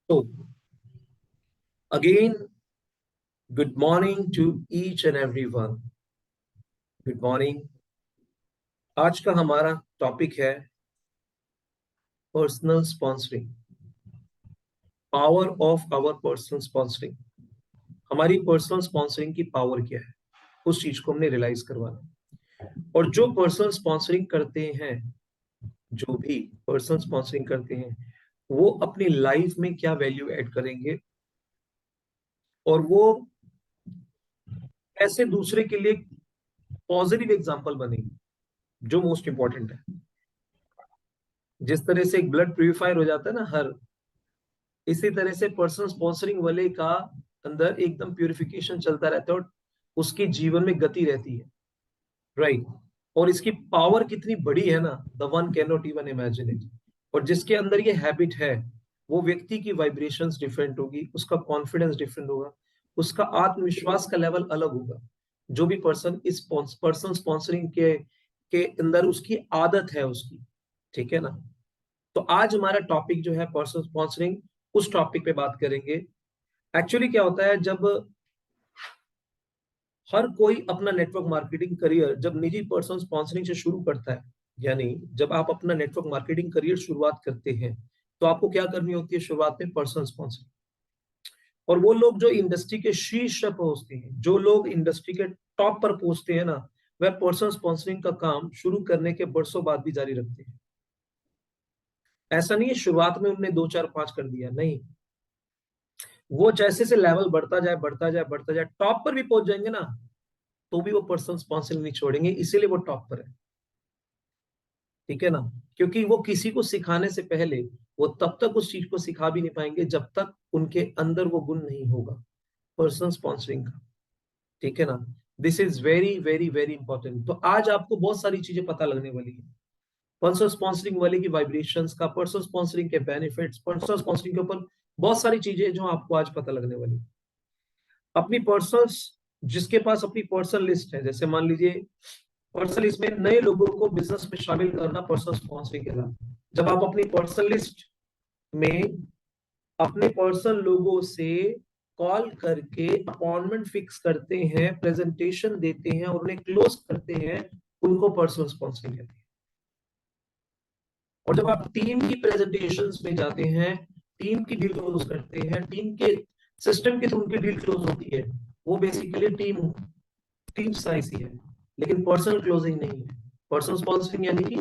So, again, good morning to each and everyone. Good morning. आज का हमारा topic है personal sponsoring, power of our personal sponsoring. हमारी personal sponsoring की power क्या है, उस चीज को हमने रियलाइज करवाना। और जो पर्सनल स्पॉन्सरिंग करते हैं, जो भी पर्सनल स्पॉन्सरिंग करते हैं, वो अपनी लाइफ में क्या वैल्यू ऐड करेंगे और वो कैसे दूसरे के लिए पॉजिटिव एग्जाम्पल बनेंगे, जो मोस्ट इंपॉर्टेंट है। जिस तरह से एक ब्लड प्यूरिफायर हो जाता है ना हर, इसी तरह से पर्सनल स्पॉन्सरिंग वाले का अंदर एकदम प्यूरिफिकेशन चलता रहता है और उसके जीवन में गति रहती है, राइट। और इसकी पावर कितनी बड़ी है ना, the one can not even imagine it. और जिसके अंदर ये हैबिट है, वो व्यक्ति की वाइब्रेशंस डिफरेंट होगी, उसका कॉन्फिडेंस डिफरेंट होगा, उसका आत्मविश्वास का लेवल अलग होगा। जो भी पर्सन इस पर्सनल स्पॉन्सरिंग के अंदर उसकी आदत है उसकी, ठीक है ना। तो आज हमारा टॉपिक जो है पर्सनल स्पॉन्सरिंग, उस टॉपिक पे बात करेंगे। एक्चुअली क्या होता है, जब हर कोई अपना नेटवर्क मार्केटिंग करियर जब निजी पर्सनल स्पॉन्सरिंग से शुरू करता है, यानी जब आप अपना नेटवर्क मार्केटिंग करियर शुरुआत करते हैं, तो आपको क्या करनी होती है शुरुआत में? Personal sponsoring. और वो लोग जो इंडस्ट्री के शीर्ष पर पहुंचते हैं, जो लोग इंडस्ट्री के टॉप पर पहुंचते हैं ना, वह पर्सनल स्पॉन्सरिंग का काम शुरू करने के बरसों बाद भी जारी रखते हैं। ऐसा नहीं है शुरुआत में उन्होंने 2 4 5 कर दिया, नहीं। वो जैसे से लेवल बढ़ता जाए बढ़ता जाए बढ़ता जाए, टॉप पर भी पहुंच जाएंगे ना, तो भी वो पर्सनल स्पॉन्सरिंग नहीं छोड़ेंगे, इसीलिए वो टॉप पर है, ठीक है ना। क्योंकि वो किसी को सिखाने से पहले वो तब तक उस चीज को सिखा भी नहीं पाएंगे जब तक उनके अंदर वो गुण नहीं होगा पर्सनल स्पॉन्सरिंग का, ठीक है ना। This is very very very important. तो आज आपको बहुत सारी चीजें पता लगने वाली है पर्सनल स्पॉन्सरिंग वाले की वाइब्रेशंस का, पर्सनल स्पॉन्सरिंग के बेनिफिट्स, पर्सनल स्पॉन्सरिंग के ऊपर बहुत सारी चीजें जो आपको आज पता लगने वाली है। अपनी पर्सनल, जिसके पास अपनी पर्सनल लिस्ट है, जैसे मान लीजिए पर्सनल लिस्ट में नए लोगों को बिजनेस में शामिल करना पर्सनल स्पॉन्सरिंग के साथ। जब आप अपनी पर्सनल लिस्ट में अपने पर्सनल लोगों से कॉल करके अपॉइंटमेंट फिक्स करते हैं, प्रेजेंटेशन देते हैं और उन्हें क्लोज करते हैं, उनको पर्सनल स्पॉन्सरिंग कहते हैं। और जब आप टीम की प्रेजेंटेशंस में जाते हैं, टीम की डील क्लोज करते हैं, टीम के सिस्टम के थ्रू उनकी डील क्लोज होती है, वो बेसिकली टीम टीम साइज ही है, लेकिन पर्सनल क्लोजिंग नहीं है। पर्सनल स्पॉन्सरिंग यानी कि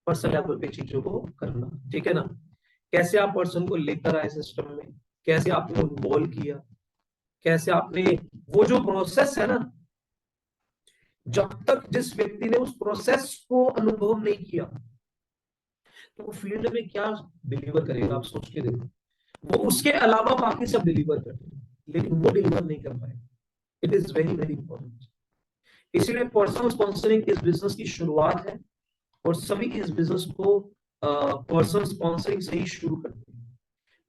पर्सनल लेवल पे चीजों को करना, ठीक है ना। कैसे आप पर्सन को लेकर आए सिस्टम में, कैसे आपने इन्वॉल्व किया, कैसे आपने वो जो प्रोसेस है ना, जब तक जिस व्यक्ति ने उस प्रोसेस को अनुभव नहीं किया, तो वो फील्ड में क्या डिलीवर करेगा, आप सोच के देखो। वो उसके अलावा बाकी सब डिलीवर करते हैं, लेकिन वो डिलीवर नहीं कर पाए। It is very very important. इसीलिए पर्सनल स्पॉन्सरिंग इस बिजनेस की शुरुआत है, और सभी इस बिजनेस को पर्सनल स्पॉन्सरिंग से ही शुरू करते हैं।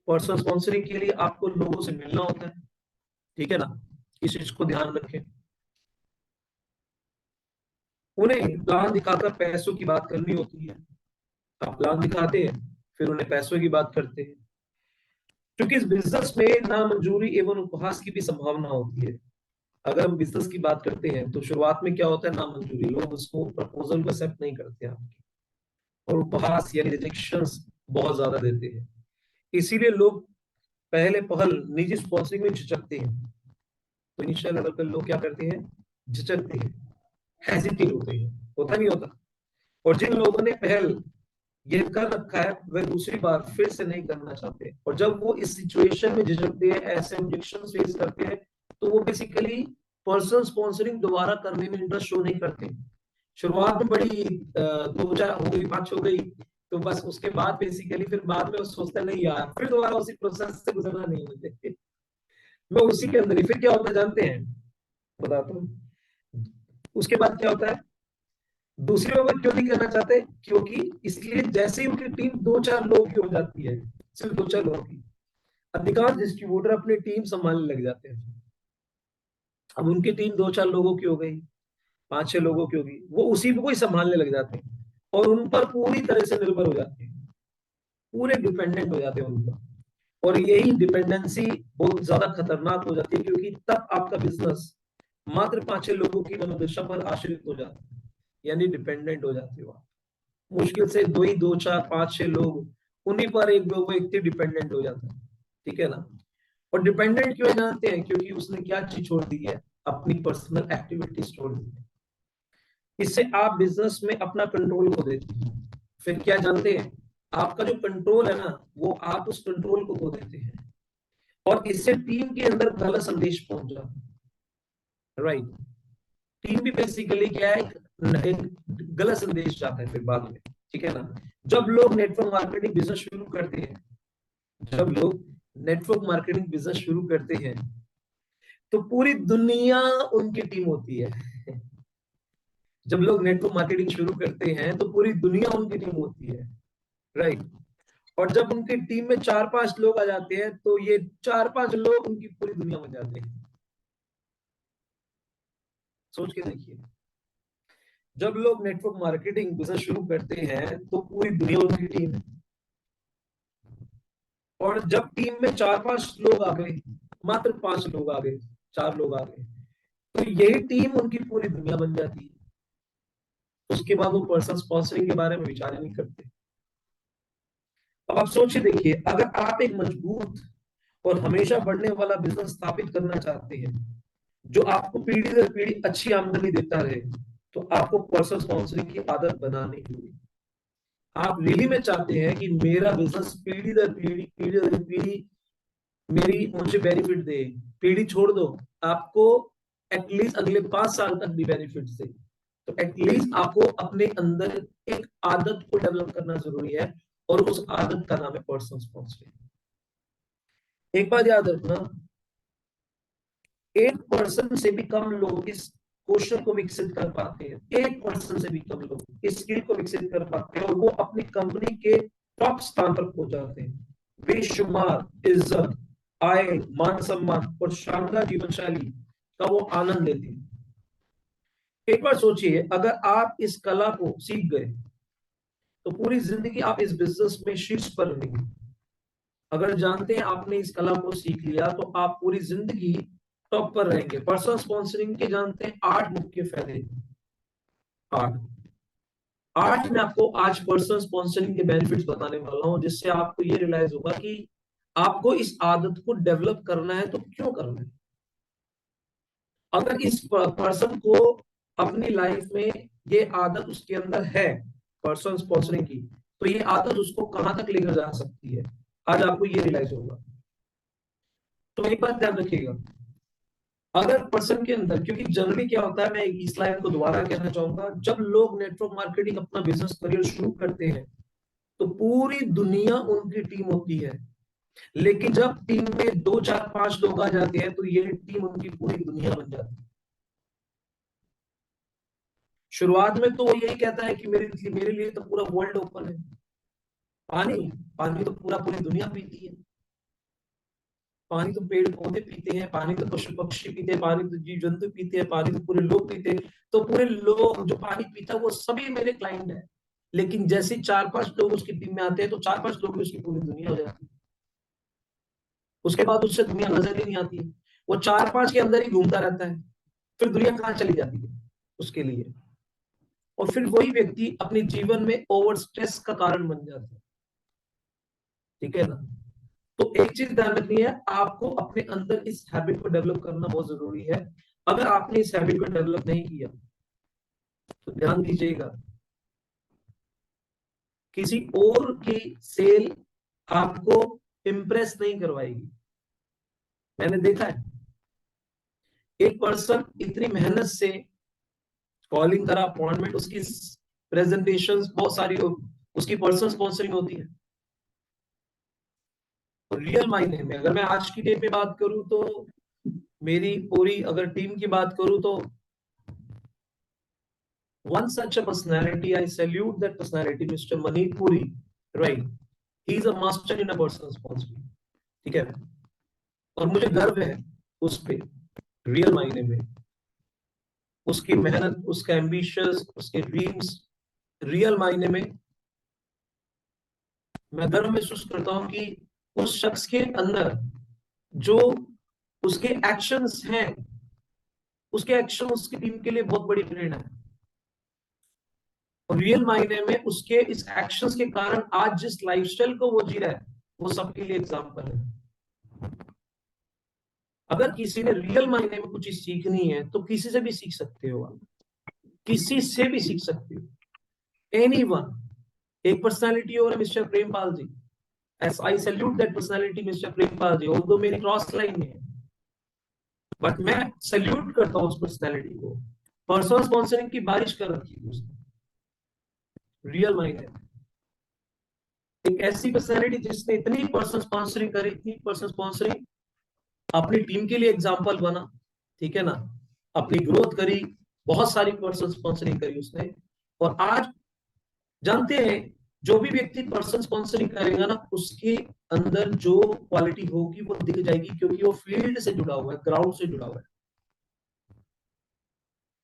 पर्सनल स्पॉन्सरिंग के लिए आपको लोगों से मिलना होता है, ठीक है ना। इस चीज को ध्यान रखें। उन्हें प्लान दिखाकर पैसों की बात करनी होती है। आप प्लान दिखाते हैं, फिर उन्हें पैसों की बात करते हैं, क्योंकि इस बिजनेस में नामंजूरी एवं उपहास की भी संभावना होती है। अगर हम बिजनेस की बात करते हैं, तो शुरुआत में क्या होता है? नामंजूरी, लोग उसको प्रपोजल को एक्सेप्ट नहीं करते आपकी, और उपहास यानी रिजेक्शंस बहुत ज्यादा देते हैं। इसीलिए लोग पहले पहल निजी स्पॉन्सरिंग में झिझकते हैं। तो इनिशियल लेवल पर लोग क्या करते हैं? झिझकते हैं, हेजिटेट होते हैं, होता नहीं होता। और जिन लोगों ने पहल ये कर रखा है, वह दूसरी बार फिर से नहीं करना चाहते। और जब वो इस सिचुएशन में झिझकते हैं, ऐसे ऑब्जेक्शन फेस करते हैं, तो वो बेसिकली पर्सनल स्पॉन्सरिंग दोबारा करने में इंटरेस्ट शो नहीं करते। शुरुआत में बड़ी 2 4 हो गई, 5 हो गई, तो बस उसके बाद बेसिकली फिर बाद में वो सोचता नहीं यार, फिर दोबारा उसी प्रोसेस से गुजरना नहीं मुझे, मैं उसी के अंदर ही। फिर क्या होता है जानते हैं? बताता हूँ। उसके बाद क्या होता है? दूसरी ओवर क्यों नहीं करना चाहते? क्योंकि इसलिए जैसे ही उनकी टीम 2 4 लोग की हो जाती है, सिर्फ 2 4 लोग की, अधिकांश डिस्ट्रीब्यूटर अपनी टीम संभालने लग जाते हैं। अब उनकी टीम 2 4 लोगों की हो गई, 5 6 लोगों की होगी, वो उसी को ही संभालने लग जाते हैं और उन पर पूरी तरह से निर्भर हो जाते हैं, पूरे डिपेंडेंट हो जाते हैं उन पर। और यही डिपेंडेंसी बहुत ज्यादा खतरनाक हो जाती है, क्योंकि तब आपका बिजनेस मात्र 5-6 लोगों की मनोदशा पर आश्रित हो जाता है, यानी डिपेंडेंट हो जाते हो आप। मुश्किल से दो ही, 2, 4, 5, 6 लोग, उन्हीं पर एक वो व्यक्ति डिपेंडेंट हो जाता है। ठीक है ना। और डिपेंडेंट क्यों जानते हैं? क्योंकि उसने क्या चीज छोड़ दी है? अपनी पर्सनल एक्टिविटीज छोड़ दी है। इससे आप बिजनेस में अपना कंट्रोल खो देते हैं। फिर क्या जानते हैं? आपका जो कंट्रोल है ना, वो आप उस कंट्रोल को खो देते हैं, और इससे टीम के अंदर गलत संदेश पहुंच जाता है। राइट। टीम भी बेसिकली क्या है, एक गलत संदेश जाता है फिर बाद में। ठीक है ना। जब लोग नेटवर्क मार्केटिंग बिजनेस शुरू करते हैं, जब लोग नेटवर्क मार्केटिंग बिजनेस शुरू करते हैं, तो पूरी दुनिया उनकी टीम होती है। जब लोग नेटवर्क मार्केटिंग शुरू करते हैं तो पूरी दुनिया उनकी टीम होती है। राइट। और जब उनकी टीम में 4-5 लोग आ जाते हैं, तो ये 4-5 लोग उनकी पूरी दुनिया बन जाते हैं। सोच के देखिए, जब लोग नेटवर्क मार्केटिंग बिजनेस शुरू करते हैं तो पूरी दुनिया उनकी टीम है। और जब टीम में 4-5 लोग आ गए, मात्र 5 लोग आ गए, 4 लोग आ गए, तो यही टीम उनकी पूरी दुनिया बन जाती है। उसके बाद वो पर्सनल स्पॉन्सरिंग के बारे में विचार नहीं करते। अब आप सोचिए देखिए, अगर आप एक मजबूत और हमेशा बढ़ने वाला बिजनेस स्थापित करना चाहते हैं, जो आपको पीढ़ी दर पीढ़ी अच्छी आमदनी देता रहे, तो आपको पर्सनल स्पॉन्सरिंग की आदत बनानी होगी। आप रियली में चाहते हैं कि मेरा बिजनेस पीढ़ी दर पीढ़ी मेरी मुझे बेनिफिट दे, पीढ़ी छोड़ दो, आपको एटलीस्ट अगले 5 साल तक भी बेनिफिट दे, तो एटलीस्ट आपको अपने अंदर एक आदत को डेवलप करना जरूरी है, और उस आदत का नाम है पर्सनल स्पॉन्सरिंग। एक बात याद रखना, 1% से भी कम लोग इस कौशल को विकसित कर पाते हैं। 1% से भी कम लोग इस स्किल को विकसित कर पाते हैं, और वो अपनी कंपनी के टॉप स्थान पर पहुंच जाते हैं। बेशुमार इज्जत, आय, मान सम्मान और शानदार जीवन शैली का वो आनंद लेते हैं। एक बार सोचिए, अगर आप इस कला को सीख गए, तो पूरी जिंदगी आप इस बिजनेस में शीर्ष पर रहेंगे। अगर जानते हैं आपने इस कला को सीख लिया, तो आप पूरी जिंदगी टॉप पर रहेंगे। पर्सनल स्पॉन्सरिंग के जानते हैं 8 मुख्य फायदे। 8 8 मैं आपको आज पर्सनल स्पॉन्सरिंग के बेनिफिट्स बताने वाला हूं, जिससे आपको ये रियलाइज होगा कि आपको इस आदत को डेवलप करना है तो क्यों करना है। अगर इस पर्सन को अपनी लाइफ में ये आदत उसके अंदर है, पर्सनल स्पॉन्सरिंग की, तो ये आदत उसको कहां तक लेकर जा सकती है, आज आपको ये रियलाइज होगा। तो एक बात ध्यान रखिएगा, अगर पर्सन के अंदर, क्योंकि जनरली क्या होता है, मैं इस लाइन को दोबारा कहना चाहूंगा, जब लोग नेटवर्क मार्केटिंग अपना बिजनेस करियर शुरू करते हैं, तो पूरी दुनिया उनकी टीम होती है। लेकिन जब टीम में 2, 4, 5 लोग आ जाते हैं, तो ये टीम उनकी पूरी दुनिया बन जाती है। शुरुआत में तो वो यही कहता है कि मेरे लिए तो पूरा वर्ल्ड ओपन है। पानी पानी तो पूरी दुनिया पीती है। पानी तो पेड़ पौधे पीते हैं, पानी तो पशु पक्षी पीते हैं, पानी तो जीव जंतु पीते हैं, पानी तो पूरे लोग पीते हैं। तो पूरे लोग जो पानी पीता है वो सभी मेरे क्लाइंट है। लेकिन जैसे 4-5 लोग उसकी टीम में आते हैं, तो 4-5 लोग भी उसकी पूरी दुनिया हो जाती है। उसके बाद उससे दुनिया नजर ही नहीं आती है। वो 4-5 के अंदर ही घूमता रहता है। फिर दुनिया कहाँ चली जाती है उसके लिए। और फिर वही व्यक्ति अपने जीवन में ओवर स्ट्रेस का कारण बन जाता है। ठीक है ना। तो एक चीज ध्यान रखनी है, आपको अपने अंदर इस हैबिट को डेवलप करना बहुत जरूरी है। अगर आपने इस हैबिट को डेवलप नहीं किया, तो ध्यान दीजिएगा, किसी और की सेल आपको इंप्रेस नहीं करवाएगी। मैंने देखा है, एक पर्सन इतनी मेहनत से कॉलिंग करा, अपॉइंटमेंट, उसकी प्रेजेंटेशंस बहुत सारी उसकी पर्सनल स्पॉन्सरिंग होती है। रियल मायने में अगर मैं आज की डेट में बात करूं, तो मेरी पूरी अगर टीम की बात करूं, तो one such a personality, I salute that personality, Mr. Maneet Puri. Right. He is a master in a personal responsibility. ठीक है। और मुझे गर्व है उस पे, रियल मायने में। उसकी मेहनत, उसका एम्बिशियस, उसके ड्रीम्स, रियल मायने में मैं गर्व महसूस करता हूँ कि उस शख्स के अंदर जो उसके एक्शंस हैं, उसके एक्शन उसकी टीम के लिए बहुत बड़ी प्रेरणा है, और रियल मायने में उसके इस एक्शंस के कारण आज जिस लाइफस्टाइल को वो जी रहा है वो सबके लिए एग्जाम्पल है। अगर किसी ने रियल मायने में कुछ चीज सीखनी है तो किसी से भी सीख सकते हो आप, किसी से भी सीख सकते हो, एनीवन। एक पर्सनालिटी और mister Prempal ji, as I salute that personality mister Prempal ji, और मेरी क्रॉस लाइन है, बट मैं सैल्यूट करता हूँ उस पर्सनालिटी को। पर्सनल स्पॉन्सरिंग की बारिश कर रखी है उसने, रियल माइंड है। एक ऐसी पर्सनालिटी जिसने इतनी पर्सनल स्पॉन्सरिंग करी, इतनी पर्सनल स्पॉन्सरिंग, अपनी टीम के लिए एग्जाम्पल बना, ठीक है ना, अपनी ग्रोथ करी, बहुत सारी पर्सनल स्पॉन्सरिंग करी उसने। और आज जानते हैं, जो भी व्यक्ति पर्सनल स्पॉन्सरिंग करेगा ना, उसके अंदर जो क्वालिटी होगी वो दिख जाएगी, क्योंकि वो फील्ड से जुड़ा हुआ है, ग्राउंड से जुड़ा हुआ है।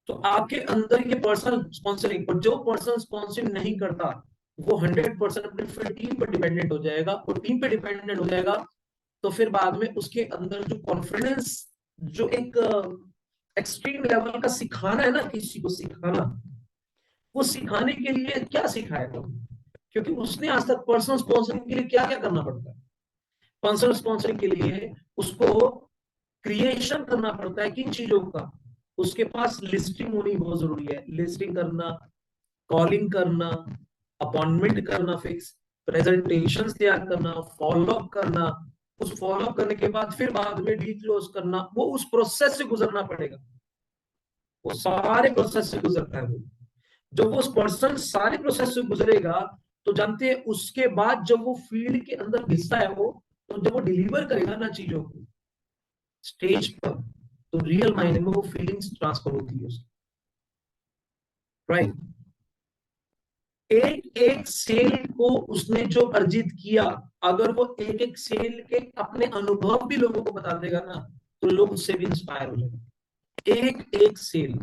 तो आपके अंदर ये पर्सनल स्पॉन्सरिंग, और जो पर्सनल स्पॉन्सरिंग नहीं करता वो 100% अपने फिर टीम पर डिपेंडेंट हो जाएगा, और टीम पे डिपेंडेंट हो जाएगा तो फिर बाद में उसके अंदर जो कॉन्फिडेंस, जो एक एक्सट्रीम लेवल का सिखाना है ना, किसी को सिखाना, वो सिखाने के लिए क्या सिखाएगा, क्योंकि उसने आज तक पर्सनल स्पॉन्सरिंग के लिए क्या क्या करना पड़ता है। पर्सनल स्पॉन्सरिंग के लिए उसको क्रिएशन करना पड़ता है किन चीजों का, उसके पास लिस्टिंग होनी बहुत जरूरी है, लिस्टिंग करना, कॉलिंग करना, अपॉइंटमेंट करना फिक्स, प्रेजेंटेशन तैयार करना, फॉलो अप करना, उस फॉलो अप करने के बाद फिर बाद में डील क्लोज करना, वो उस प्रोसेस से गुजरना पड़ेगा, वो सारे प्रोसेस से गुजरता है वो। जब वो उस पर्सन सारे प्रोसेस से गुजरेगा तो जानते हैं उसके बाद जब वो फील्ड के अंदर घिसता है वो, तो जब वो डिलीवर करेगा ना चीजों को स्टेज पर, तो रियल माइंड में वो फीलिंग्स ट्रांसफर होती है उसकी, राइट। एक एक सेल को उसने जो अर्जित किया, अगर वो एक एक सेल के अपने अनुभव भी लोगों को बता देगा ना, तो लोग उससे भी इंस्पायर हो जाएंगे, एक एक सेल।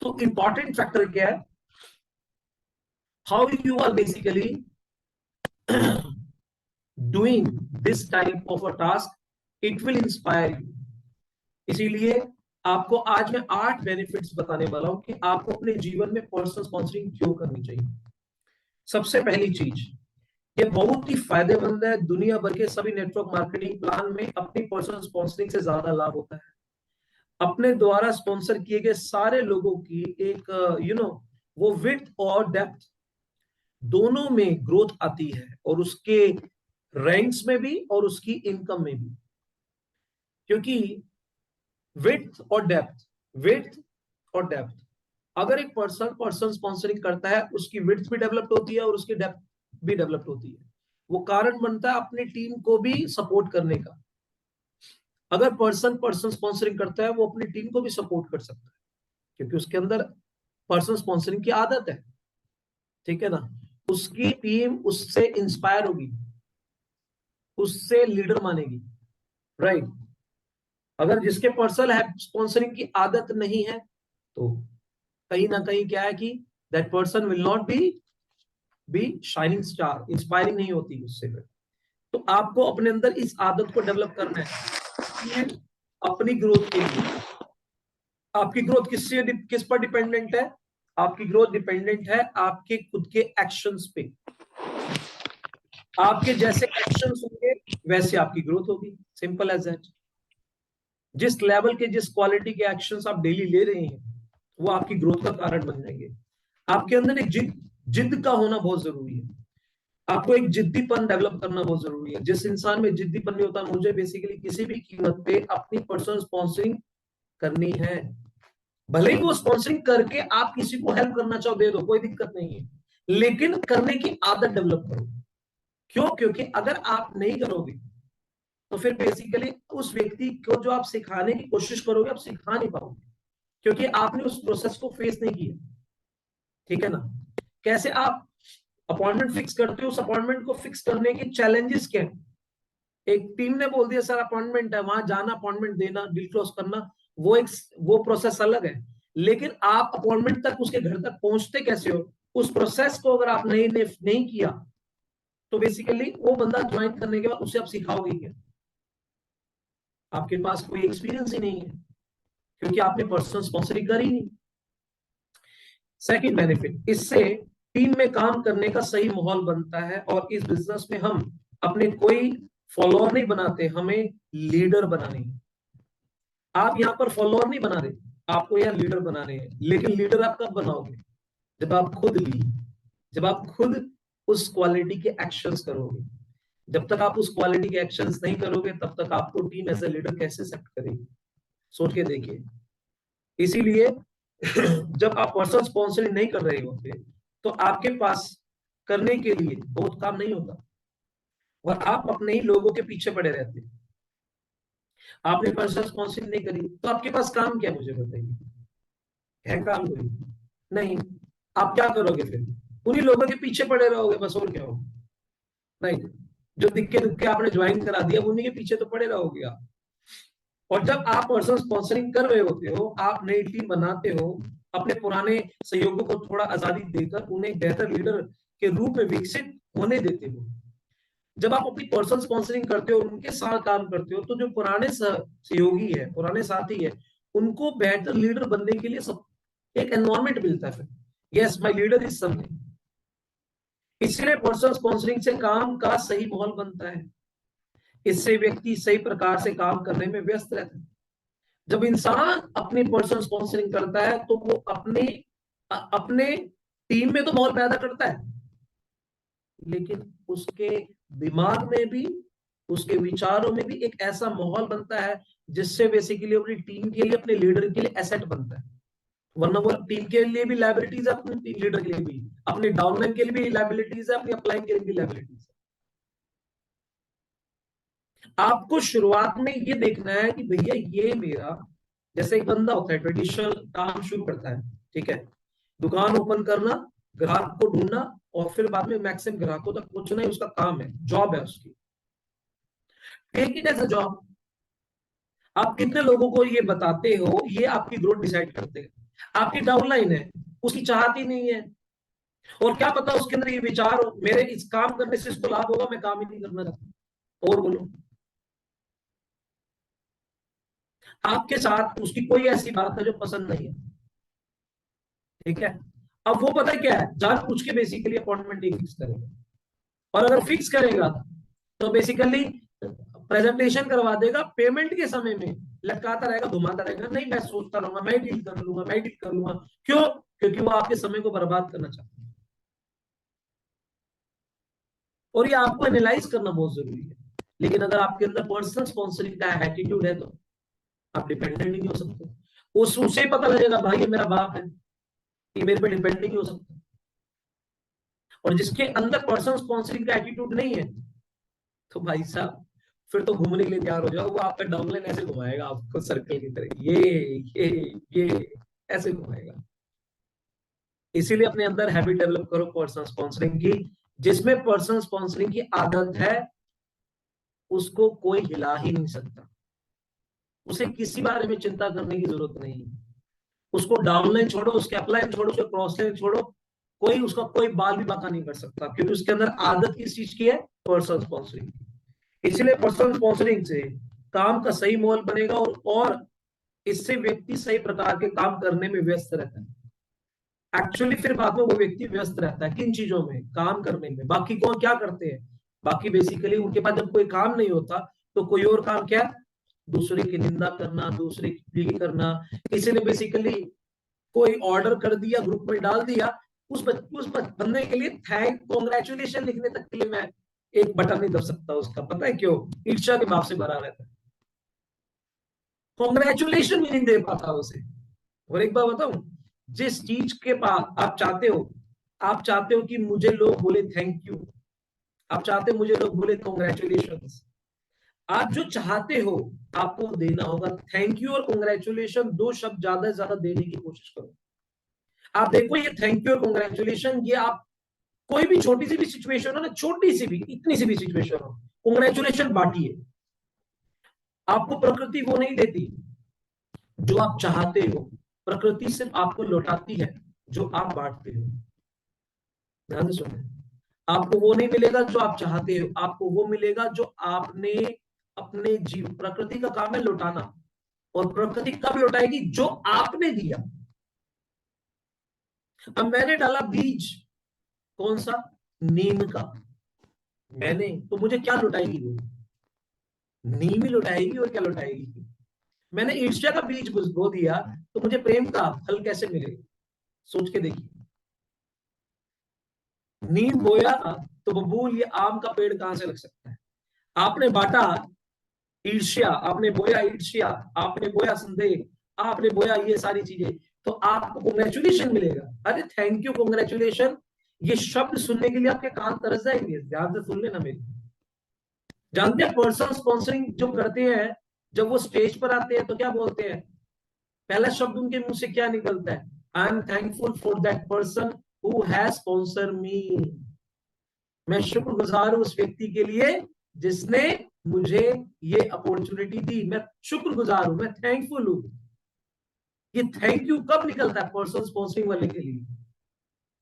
तो इंपॉर्टेंट फैक्टर क्या है, how you are basically doing this type of a task, it will inspire you. इसीलिए आपको आज मैं 8 बेनिफिट्स बताने वाला हूं कि आपको अपने जीवन में पर्सनल स्पॉन्सरिंग क्यों करनी चाहिए। सबसे पहली चीज, ये बहुत ही फायदेमंद है, दुनिया भर के सभी नेटवर्क मार्केटिंग प्लान में अपनी पर्सनल स्पॉन्सरिंग से ज्यादा लाभ होता है। अपने द्वारा स्पॉन्सर किए गए सारे लोगों की एक वो विड्थ और डेप्थ दोनों में ग्रोथ आती है, और उसके रैंक्स में भी और उसकी इनकम में भी, क्योंकि विड्थ और डेप्थ, विड्थ और डेप्थ, अगर एक पर्सन स्पॉन्सरिंग करता है उसकी विड्थ भी डेवलप होती है और उसकी डेप्थ भी डेवलप होती है, वो कारण बनता है अपनी टीम को भी सपोर्ट करने का। अगर पर्सन पर्सन स्पॉन्सरिंग करता है वो अपनी टीम को भी सपोर्ट कर सकता है, क्योंकि उसके अंदर पर्सन स्पॉन्सरिंग की आदत है, ठीक है ना, उसकी टीम उससे इंस्पायर होगी, उससे लीडर मानेगी, राइट। अगर जिसके पर्सन है स्पॉन्सरिंग की आदत नहीं है, तो कहीं ना कहीं क्या है कि that person will not be shining star, inspiring नहीं होती उससे फिर। तो आपको अपने अंदर इस आदत को डेवलप करना है अपनी ग्रोथ के लिए। आपकी ग्रोथ किस पर डिपेंडेंट है, आपकी ग्रोथ डिपेंडेंट है आपके खुद के एक्शंस पे। आपके जैसे एक्शंस होंगे वैसे आपकी ग्रोथ होगी, सिंपल एज दैट। जिस लेवल के, जिस क्वालिटी के एक्शंस आप डेली ले रहे हैं वो आपकी ग्रोथ का कारण बन जाएंगे। आपके अंदर एक जिद का होना बहुत जरूरी है, आपको एक जिद्दीपन डेवलप करना बहुत जरूरी है। जिस इंसान में जिद्दीपन नहीं होता, मुझे बेसिकली किसी भी कीमत पे अपनी पर्सनल स्पॉन्सरिंग करनी है, भले ही वो स्पॉन्सरिंग करके आप किसी को हेल्प करना चाहो दे दो, कोई दिक्कत नहीं है, लेकिन करने की आदत डेवलप करो। क्यों? क्योंकि अगर आप नहीं करोगे तो फिर बेसिकली उस व्यक्ति को जो आप सिखाने की कोशिश करोगे आप सिखा नहीं पाओगे, क्योंकि आपने उस प्रोसेस को फेस नहीं किया, ठीक है ना। कैसे आप अपॉइंटमेंट फिक्स करते हो, उस अपॉइंटमेंट को फिक्स करने के चैलेंजेस क्या है। एक टीम ने बोल दिया सर अपॉइंटमेंट है, वहां जाना, अपॉइंटमेंट देना, डील क्लोज करना, वो प्रोसेस अलग है, लेकिन आप अपॉइंटमेंट तक, उसके घर तक पहुंचते कैसे हो, उस प्रोसेस को अगर आप नहीं किया तो बेसिकली वो बंदा ज्वाइन करने के बाद उसे आप सिखाओगे क्या? आपके पास कोई एक्सपीरियंस ही नहीं है, क्योंकि आपने पर्सनल स्पॉन्सरिंग करी नहीं। सेकंड बेनिफिट, इससे टीम में काम करने का सही माहौल बनता है, और इस बिजनेस में हम अपने कोई फॉलोअर नहीं बनाते, हमें लीडर बनाने हैं। आप यहाँ पर फॉलोअर नहीं बना रहे, आपको यहाँ लीडर बनाने हैं। लेकिन लीडर आप कब बनाओगे? जब आप खुद लीड, जब आप खुद उस क्वालिटी के एक्शंस करोगे। जब तक आप उस क्वालिटी के एक्शंस नहीं करोगे, तब तक आपको टीम एज ए लीडर कैसे सेट करेगी? सोच के देखिए। इसीलिए जब आप पर्सनल स्पॉन्सरिंग नहीं कर रहे होते, तो आपके पास करने के लिए बहुत काम नहीं होता, और आप अपने ही लोगों के पीछे पड़े रहते हैं। आपने पर्सनल स्पॉन्सरिंग नहीं करी, तो आपके पास काम क्या है, मुझे बताइए? है काम कोई? नहीं। आप क्या करोगे फिर? उन्हीं लोगों के पीछे पड़े रहोगे, बस, और क्या होगा? नहीं, जो दिक्के दुक्के आपने ज्वाइन करा दिया, उन्हीं के पीछे तो पड़े रहोगे आप। और जब आप पर्सनल स्पॉन्सरिंग कर रहे होते हो, आप नई टीम बनाते हो, अपने पुराने सहयोगों को थोड़ा आजादी देकर उन्हें बेहतर लीडर के रूप में विकसित होने देते हो। जब आप अपनी पर्सनल स्पॉन्सरिंग करते हो और उनके साथ काम करते हो, तो जो पुराने सहयोगी है, पुराने साथी है, उनको बेहतर लीडर बनने के लिए सब एक एनवायरमेंट मिलता है। Yes, my leader is something. इसलिए पर्सनल स्पॉन्सरिंग से काम का सही माहौल बनता है। इससे व्यक्ति सही प्रकार से काम करने में व्यस्त रहता है। जब इंसान अपनी पर्सनल स्पॉन्सरिंग करता है, तो वो अपने अपने टीम में तो माहौल पैदा करता है, लेकिन उसके दिमाग में भी, उसके विचारों में भी एक ऐसा माहौल बनता है, जिससे बेसिकली अपनी टीम के लिए, अपने लीडर के लिए एसेट बनता है। वरना वो टीम के लिए भी लाइबिलिटीज है, अपने लीडर के लिए भी, अपने डाउनलाइन के लिए भी लाइबिलिटीज है, अपनी अपलाइन के लिए भी लाइबिलिटीज है। आपको शुरुआत में ये देखना है कि भैया ये मेरा, जैसे एक बंदा होता है ट्रेडिशनल काम शुरू करता है, ठीक है, दुकान ओपन करना, ग्राहक को ढूंढना, और फिर बाद में मैक्सिमम ग्राहकों तक पहुंचना ही उसका काम है, जॉब है उसकी। Take it as a job. आप कितने लोगों को ये बताते हो, ये आपकी ग्रोथ डिसाइड करते हैं। आपकी डाउनलाइन है, उसकी चाहती नहीं है, और क्या पता उसके अंदर ये विचार हो, मेरे इस काम करने से इसको लाभ होगा, मैं काम ही नहीं करना चाहता। और बोलो, आपके साथ उसकी कोई ऐसी बात है जो पसंद नहीं है, ठीक है। अब वो पता है क्या है, जान पूछ के बेसिकली अपॉइंटमेंट नहीं फिक्स करेगा, और अगर फिक्स करेगा, तो बेसिकली प्रेजेंटेशन करवा देगा, पेमेंट के समय में लटकाता रहेगा, घुमाता रहेगा, नहीं मैं सोचता रहूंगा, मैं डील कर लूंगा, मैं डील कर लूंगा। क्यों? क्योंकि वो आपके समय को बर्बाद करना चाहता है। और ये आपको एनालाइज करना बहुत जरूरी है। लेकिन अगर आपके अंदर पर्सनल स्पॉन्सरिंग का एटीट्यूड है, तो आप डिपेंडेंट नहीं हो सकते। उसे पता लगेगा, भाई ये मेरा बाप है, ये मेरे पे डिपेंड नहीं हो सकता। और जिसके अंदर पर्सनल स्पॉन्सरिंग का एटीट्यूड नहीं है, तो भाई साहब, फिर तो घूमने के लिए तैयार हो जाओ, वो आपका डाउनलाइन ऐसे घुमाएगा आपको सर्कल की तरह, ये ऐसे घुमाएगा। इसीलिए अपने अंदर हैबिट डेवलप करो पर्सनल स्पॉन्सरिंग की। जिसमें पर्सनल स्पॉन्सरिंग की आदत है, उसको कोई हिला ही नहीं सकता। उसे किसी बारे में चिंता करने की जरूरत नहीं है। उसको डाउनलाइन छोड़ो, उसके अपलाइन छोड़ो, उसके क्रॉसलाइन छोड़ो, कोई उसका कोई बाल भी बाका नहीं कर सकता, क्योंकि उसके अंदर आदत किस चीज की है? Personal sponsoring. इसलिए पर्सनल स्पॉन्सरिंग से काम का सही मोल बनेगा, और इससे व्यक्ति सही प्रकार के काम करने में व्यस्त रहता है। एक्चुअली फिर बाद में वो व्यक्ति व्यस्त रहता है किन चीजों में? काम करने में। बाकी कौन क्या करते हैं? बाकी बेसिकली उनके पास जब कोई काम नहीं होता, तो कोई और काम क्या? दूसरे की निंदा करना, दूसरे की बुराई करना। किसी ने बेसिकली कोई ऑर्डर कर दिया, ग्रुप में डाल दिया, उस बंदे के लिए थैंक कॉन्ग्रेचुलेशन लिखने तक के लिए मैं एक बटन नहीं दब सकता उसका। पता है क्यों? ईर्ष्या के भाव से भरा रहता है, कॉन्ग्रेचुलेशन भी नहीं दे पाता उसे। और एक बात बताऊं, जिस चीज के पास आप चाहते हो, आप चाहते हो कि मुझे लोग बोले थैंक यू, आप चाहते हो मुझे लोग बोले कॉन्ग्रेचुलेशन, आप जो चाहते हो आपको देना होगा। थैंक यू और कॉन्ग्रेचुलेशन, दो शब्द ज्यादा से ज्यादा देने की कोशिश करो। आप देखो, ये थैंक यू और कॉन्ग्रेचुलेशन, ये आप कोई भी छोटी सी भी सिचुएशन हो ना, छोटी सी भी, इतनी सी भी सिचुएशन हो, कॉन्ग्रेचुलेशन बांटिए। आपको प्रकृति वो नहीं देती जो आप चाहते हो, प्रकृति सिर्फ आपको लौटाती है जो आप बांटते हो। ध्यान से सुने, आपको वो नहीं मिलेगा जो आप चाहते हो, आपको वो मिलेगा जो आपने अपने जीव, प्रकृति का काम है लौटाना, और प्रकृति कब लौटाएगी, जो आपने दिया। अब मैंने डाला बीज, कौन सा, नीम का, मैंने, तो मुझे क्या लौटाएगी वो, नीम ही लौटाएगी, और क्या लौटाएगी। मैंने ईर्ष्या का बीज बो दिया, तो मुझे प्रेम का फल कैसे मिलेगा, सोच के देखिए। नीम बोया तो बबूल, ये आम का पेड़ कहां से लग सकता है। आपने बांटा ईर्ष्या, आपने बोया ईर्ष्या, आपने बोया संदेह, आपने बोया ये सारी चीजें, तो आपको कॉन्ग्रेचुलेशन मिलेगा। अरे थैंक यू, कॉन्ग्रेचुलेशन, ये शब्द सुनने के लिए आपके कान तरस जाएंगे, ध्यान से सुन लेना मेरी। जानते हैं पर्सनल स्पॉन्सरिंग जो करते हैं, जब वो स्टेज पर आते हैं तो क्या बोलते हैं, पहला शब्द उनके मुंह से क्या निकलता है, I am thankful for that person who has sponsor me. मैं शुक्रगुजार हूं उस व्यक्ति के लिए जिसने मुझे ये अपॉर्चुनिटी दी, मैं शुक्रगुजार हूं, मैं थैंकफुल हूं। ये थैंक यू कब निकलता है, पर्सनल स्पॉन्सरिंग वाले के लिए।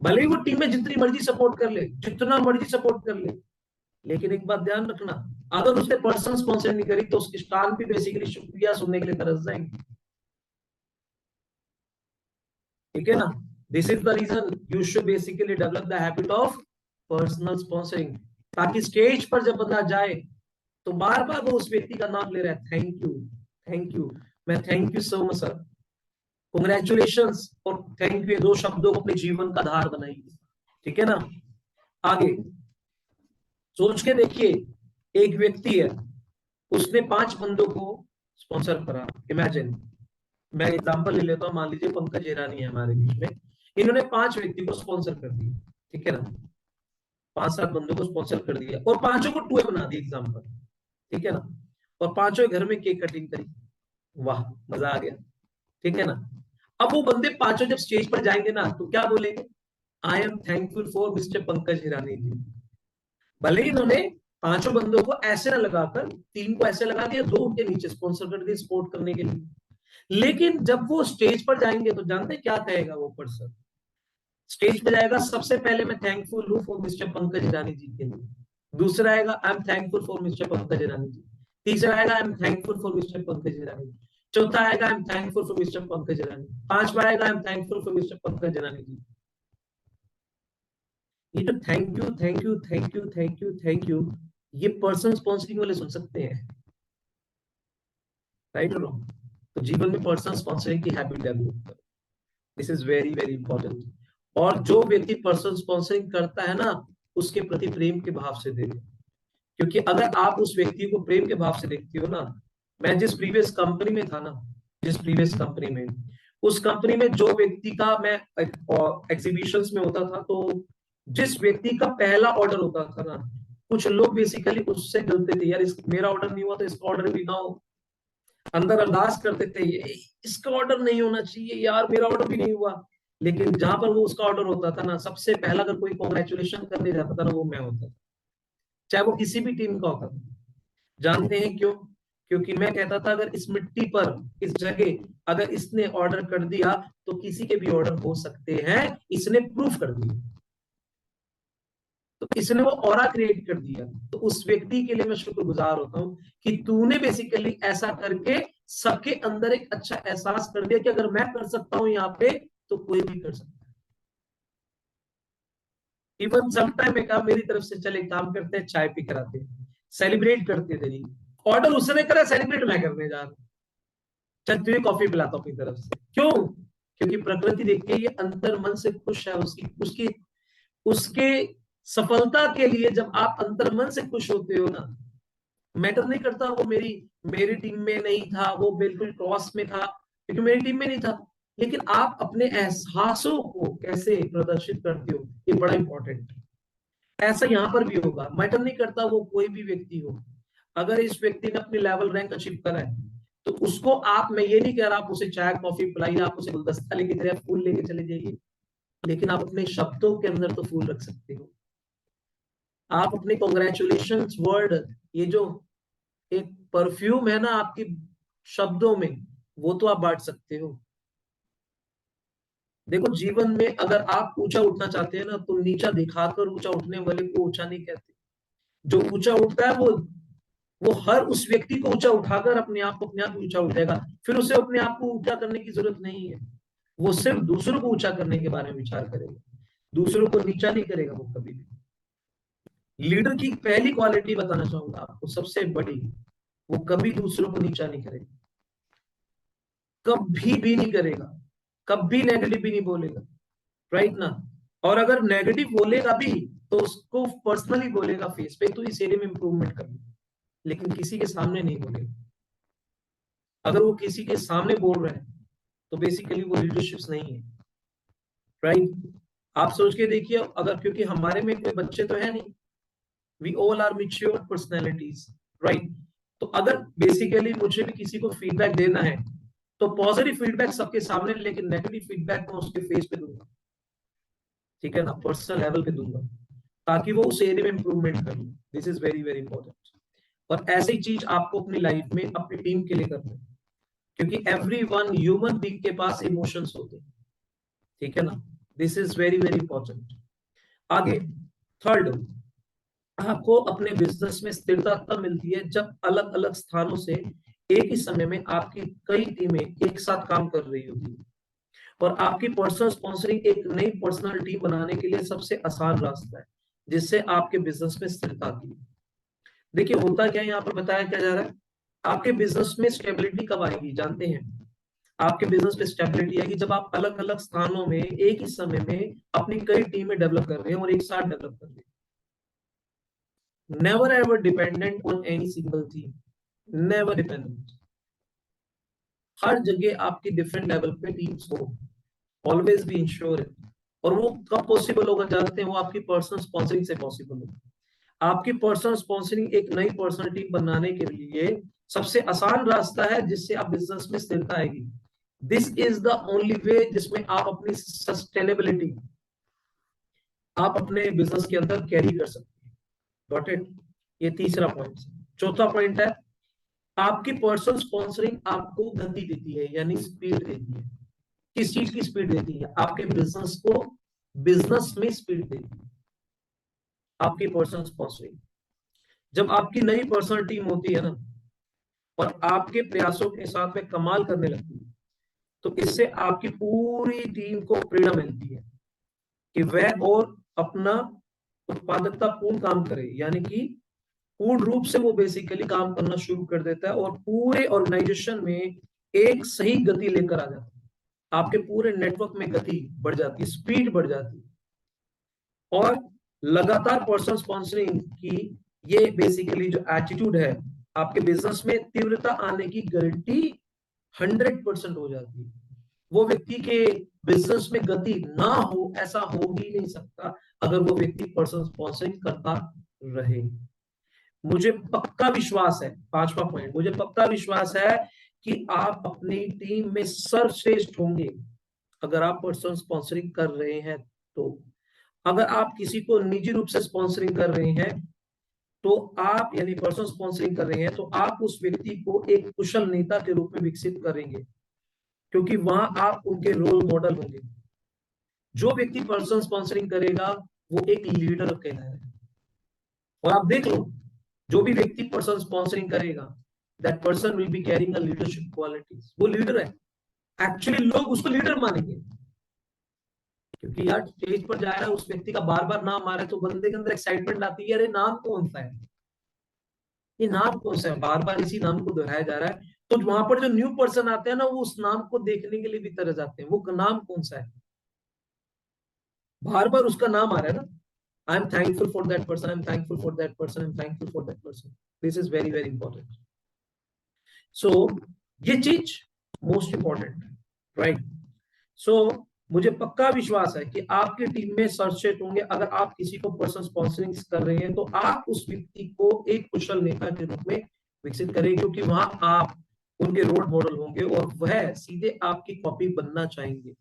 भले ही वो टीम में जितनी मर्जी सपोर्ट कर ले, जितना मर्जी सपोर्ट कर ले, लेकिन एक बात ध्यान रखना, अगर उसने पर्सनल स्पॉन्सर नहीं करी तो उसकी स्टार भी बेसिकली शुक्रिया सुनने के लिए तरस जाएंगे। ठीक है ना। This is the reason you should basically develop the habit of personal sponsoring, ताकि स्टेज पर जब बंदा जाए तो बार बार वो उस व्यक्ति का नाम ले रहा है, थैंक यू, थैंक यू, मैं thank you so much sir, congratulation और थैंक यू, दो शब्दों को अपने जीवन का आधार बनाइए। ठीक है ना। आगे सोच के देखिए, एक व्यक्ति है, उसने 5 बंदों को स्पॉन्सर करा। इमेजिन, मैं एग्जांपल ले लेता हूँ, मान लीजिए पंकज ईरानी है हमारे बीच में, इन्होंने 5 व्यक्ति को स्पॉन्सर कर दिया। ठीक है ना, 5-7 बंदों को स्पॉन्सर कर दिया, और 5 को टूए बना दिया एग्जाम्पल। ठीक है ना, और 5 घर में केक कटिंग करी, वाह मजा आ गया। ठीक है ना। अब वो बंदे 5 जब स्टेज पर जाएंगे ना तो क्या बोलेंगे, I am thankful for mister Pankaj Hirani ji. भले ही इन्होंने 5 बंदों को ऐसे ना लगाकर, 3 को ऐसे लगा दिया, 2 उनके नीचे स्पॉन्सर कर दिए सपोर्ट करने के लिए, लेकिन जब वो स्टेज पर जाएंगे तो जानते क्या कहेगा वो पर्सन, स्टेज पे जाएगा, सबसे पहले मैं थैंकफुल हूँ फॉर मिस्टर पंकज ईरानी जी के लिए, दूसरा आएगा I am thankful for mister Pankaj Irani ji, तीसरा आएगा I am thankful for mister Pankaj Irani ji, चौथा आएगा I am thankful for mister Pankaj Irani, पांचवा आएगा I am thankful for mister Pankaj Irani ji. ये तो thank you thank you thank you thank you thank you, ये पर्सन स्पॉन्सरिंग वाले सुन सकते हैं, राइट और रॉन्ग। तो जीवन में पर्सन स्पॉन्सरिंग की हैबिट डेवलप करो, this is very very important. और जो व्यक्ति पर्सन स्पॉन्सरिंग करता है ना, उसके प्रति प्रेम के भाव से दे, क्योंकि अगर आप उस व्यक्ति को प्रेम के भाव से देखती हो ना, मैं जिस प्रीवियस कंपनी में था ना, जिस प्रीवियस कंपनी में, उस कंपनी में जो व्यक्ति का मैं एग्जीबिशंस में होता था, तो जिस व्यक्ति का पहला ऑर्डर होता था ना, कुछ लोग बेसिकली उससे डरते थे, यार मेरा ऑर्डर नहीं हुआ तो इसका ऑर्डर भी ना हो, अंदर अरदास करते थे, ये इसका ऑर्डर नहीं होना चाहिए यार, मेरा ऑर्डर भी नहीं हुआ। लेकिन जहां पर वो उसका ऑर्डर होता था ना, सबसे पहला अगर कोई कॉन्ग्रेचुलेशन करने जाता था ना, वो मैं होता था, चाहे वो किसी भी टीम का होता था। जानते हैं क्यों, क्योंकि मैं कहता था अगर इस मिट्टी पर, इस जगह अगर इसने ऑर्डर कर दिया तो किसी के भी ऑर्डर हो सकते हैं, इसने प्रूफ कर दिया, तो इसने वो ऑरा क्रिएट कर दिया। तो उस व्यक्ति के लिए मैं शुक्रगुजार होता हूँ कि तूने बेसिकली ऐसा करके सबके अंदर एक अच्छा एहसास कर दिया कि अगर मैं कर सकता हूं यहाँ पे तो कोई भी कर सकता है। इवन समटाइम में काम मेरी तरफ से, चले काम करते हैं, चाय पी कर आते हैं, सेलिब्रेट करते थे जी, ऑर्डर उसने करा, सेलिब्रेट मैं करने जा रहा हूँ, चल तुझे कॉफी पिलाता हूँ अपनी तरफ से, क्यों, क्योंकि प्रकृति देख के ये अंतर मन से खुश है, उसकी उसकी उसके सफलता के लिए जब आप अंतर मन से खुश होते हो ना, मैटर नहीं करता वो मेरी मेरी टीम में नहीं था, वो बिल्कुल क्रॉस में था, क्योंकि मेरी टीम में नहीं था, लेकिन आप अपने एहसासों को कैसे प्रदर्शित करते हो, ये बड़ा इंपॉर्टेंट है। ऐसा यहाँ पर भी होगा, मैटर नहीं करता वो कोई भी व्यक्ति हो, अगर इस व्यक्ति ने अपनी लेवल रैंक अचीव करा है, तो उसको आप, मैं ये नहीं कह रहा आप उसे चाय कॉफी पिलाइए, आप उसे गुलदस्ता लेके चले, फूल लेके चले जाइए, लेकिन आप अपने शब्दों के अंदर तो फूल रख सकते हो, आप अपने कॉन्ग्रेचुलेशन वर्ड, ये जो एक परफ्यूम है ना आपके शब्दों में, वो तो आप बांट सकते हो। देखो, जीवन में अगर आप ऊंचा उठना चाहते हैं ना, तो नीचा दिखाकर ऊंचा उठने वाले को ऊंचा नहीं कहते। जो ऊंचा उठता है वो हर उस व्यक्ति को ऊंचा उठाकर अपने आप ऊंचा उठेगा। फिर उसे अपने आप को ऊंचा करने की जरूरत नहीं है। वो सिर्फ दूसरों को ऊंचा करने के बारे में विचार करेगा, दूसरों को नीचा नहीं करेगा वो कभी भी। लीडर की पहली क्वालिटी बताना चाहूंगा आपको, सबसे बड़ी, वो कभी दूसरों को नीचा नहीं करेगा, कभी भी नहीं करेगा, कभी नेगेटिव भी नहीं बोलेगा, राइट ना। और अगर नेगेटिव बोलेगा भी तो उसको पर्सनली बोलेगा फेस पे, तो इस एरिया में इंप्रूवमेंट करना, लेकिन किसी के सामने नहीं बोलेगा। अगर वो किसी के सामने बोल रहे हैं तो बेसिकली वो लीडरशिप नहीं है, राइट। आप सोच के देखिए, अगर क्योंकि हमारे में कोई बच्चे तो है नहीं, we all are mature personalities, right. तो अगर बेसिकली मुझे भी किसी को फीडबैक देना है तो पॉजिटिव फीडबैक सबके सामने, लेकिन नेगेटिव फीडबैक मैं उसके फेस पे दूंगा, ठीक है ना, पर्सनल लेवल पे दूंगा, ताकि वो उस एरिया में इंप्रूवमेंट कर ले। This is very very important. और ऐसी चीज आपको अपनी लाइफ में अपनी टीम के लिए करना है, क्योंकि एवरी वन ह्यूमन बीइंग के पास इमोशंस होते हैं, ठीक है ना। This is very very important. आगे, थर्ड, आपको अपने बिजनेस में स्थिरता तब मिलती है जब अलग अलग स्थानों से एक ही समय में आपकी कई टीमें एक साथ काम कर रही होगी। और आपकी पर्सनल स्पॉन्सरिंग एक नई पर्सनल टीम बनाने के लिए सबसे आसान रास्ता है, जिससे आपके बिजनेस में स्थिरता आती है। देखिए, होता क्या है, यहाँ पर बताया क्या जा रहा है, आपके बिजनेस में स्टेबिलिटी कब आएगी जानते हैं? आपके बिजनेस में स्टेबिलिटी आएगी जब आप अलग अलग स्थानों में एक ही समय में अपनी कई टीमें डेवलप कर रहे हैं और एक साथ डेवलप कर रहे हैं। Never ever dependent on any single team. Never dependent. हर जगह आपकी डिफरेंट लेवल पे टीम्स हो, ऑलवेज बी इंश्योर। और वो कब पॉसिबल होगा जानते हैं? वो आपकी पर्सनल स्पॉन्सरिंग से पॉसिबल होगा। आपकी पर्सनल स्पॉन्सरिंग एक नई पर्सनल टीम बनाने के लिए सबसे आसान रास्ता है जिससे आप बिजनेस में स्थिरता आएगी। This is the only way जिसमें आप अपनी सस्टेनेबिलिटी आप अपने बिजनेस के अंदर कैरी कर सकते हैं। Got it? ये तीसरा पॉइंट। चौथा पॉइंट है, आपकी पर्सनल स्पॉन्सरिंग आपको गति देती है, यानी स्पीड देती है। किस चीज की स्पीड देती है? आपके बिजनेस को बिजनेस में स्पीड देती है आपकी पर्सनल स्पॉन्सरिंग। जब आपकी नई पर्सनल टीम होती है ना, और आपके प्रयासों के साथ में कमाल करने लगती है, तो इससे आपकी पूरी टीम को प्रेरणा मिलती है कि वह और अपना उत्पादकता पूर्ण काम करे, यानी कि पूर्ण रूप से वो बेसिकली काम करना शुरू कर देता है और पूरे ऑर्गेनाइजेशन में एक सही गति लेकर आ जाता है। आपके पूरे नेटवर्क में गति बढ़ जाती है, स्पीड बढ़ जाती है। और लगातार पर्सनल स्पॉन्सरिंग की ये बेसिकली जो एटीट्यूड है, आपके बिजनेस में तीव्रता आने की गारंटी 100% हो जाती है। वो व्यक्ति के बिजनेस में गति ना हो, ऐसा हो ही नहीं सकता अगर वो व्यक्ति पर्सनल स्पॉन्सरिंग करता रहे। मुझे पक्का विश्वास है, पांचवा पॉइंट, मुझे पक्का विश्वास है कि आप अपनी टीम में सर्वश्रेष्ठ होंगे अगर आप पर्सनल स्पॉन्सरिंग कर रहे हैं। तो अगर आप किसी को निजी रूप से स्पॉन्सरिंग कर रहे हैं, तो आप यानी पर्सनल स्पॉन्सरिंग कर रहे हैं, तो आप उस व्यक्ति को एक कुशल नेता के रूप में विकसित करेंगे, क्योंकि वहां आप उनके रोल मॉडल होंगे। जो व्यक्ति पर्सनल स्पॉन्सरिंग करेगा वो एक लीडर कहलाएगा। और आप देख लो, जो भी व्यक्ति पर्सनल स्पॉन्सरिंग करेगा, that person will be carrying a leadership qualities. वो लीडर है, एक्चुअली लोग उसको लीडर मानेंगे, क्योंकि यार स्टेज पर जा रहा है, उस व्यक्ति का बार बार नाम आ रहा है, तो बंदे के अंदर एक्साइटमेंट आती है, अरे नाम कौन सा है, ये नाम कौन सा है, बार बार इसी नाम को दोहराया जा रहा है। तो वहां पर जो न्यू पर्सन आते हैं ना, वो उस नाम को देखने के लिए भी तरस जाते हैं, वो नाम कौन सा है, बार बार उसका नाम आ रहा है ना। I am thankful for that person, I am thankful for that person, I am thankful for that person. This is very very important. So ये चीज मोस्ट इंपॉर्टेंट है, राइट। सो मुझे पक्का विश्वास है कि आपकी टीम में सर्वश्रेष्ठ होंगे अगर आप किसी को पर्सनल स्पॉन्सरिंग कर रहे हैं, तो आप उस व्यक्ति को एक कुशल नेता के रूप में विकसित करेंगे, क्योंकि वहां आप उनके रोल मॉडल होंगे और वह सीधे आपकी कॉपी बनना चाहेंगे,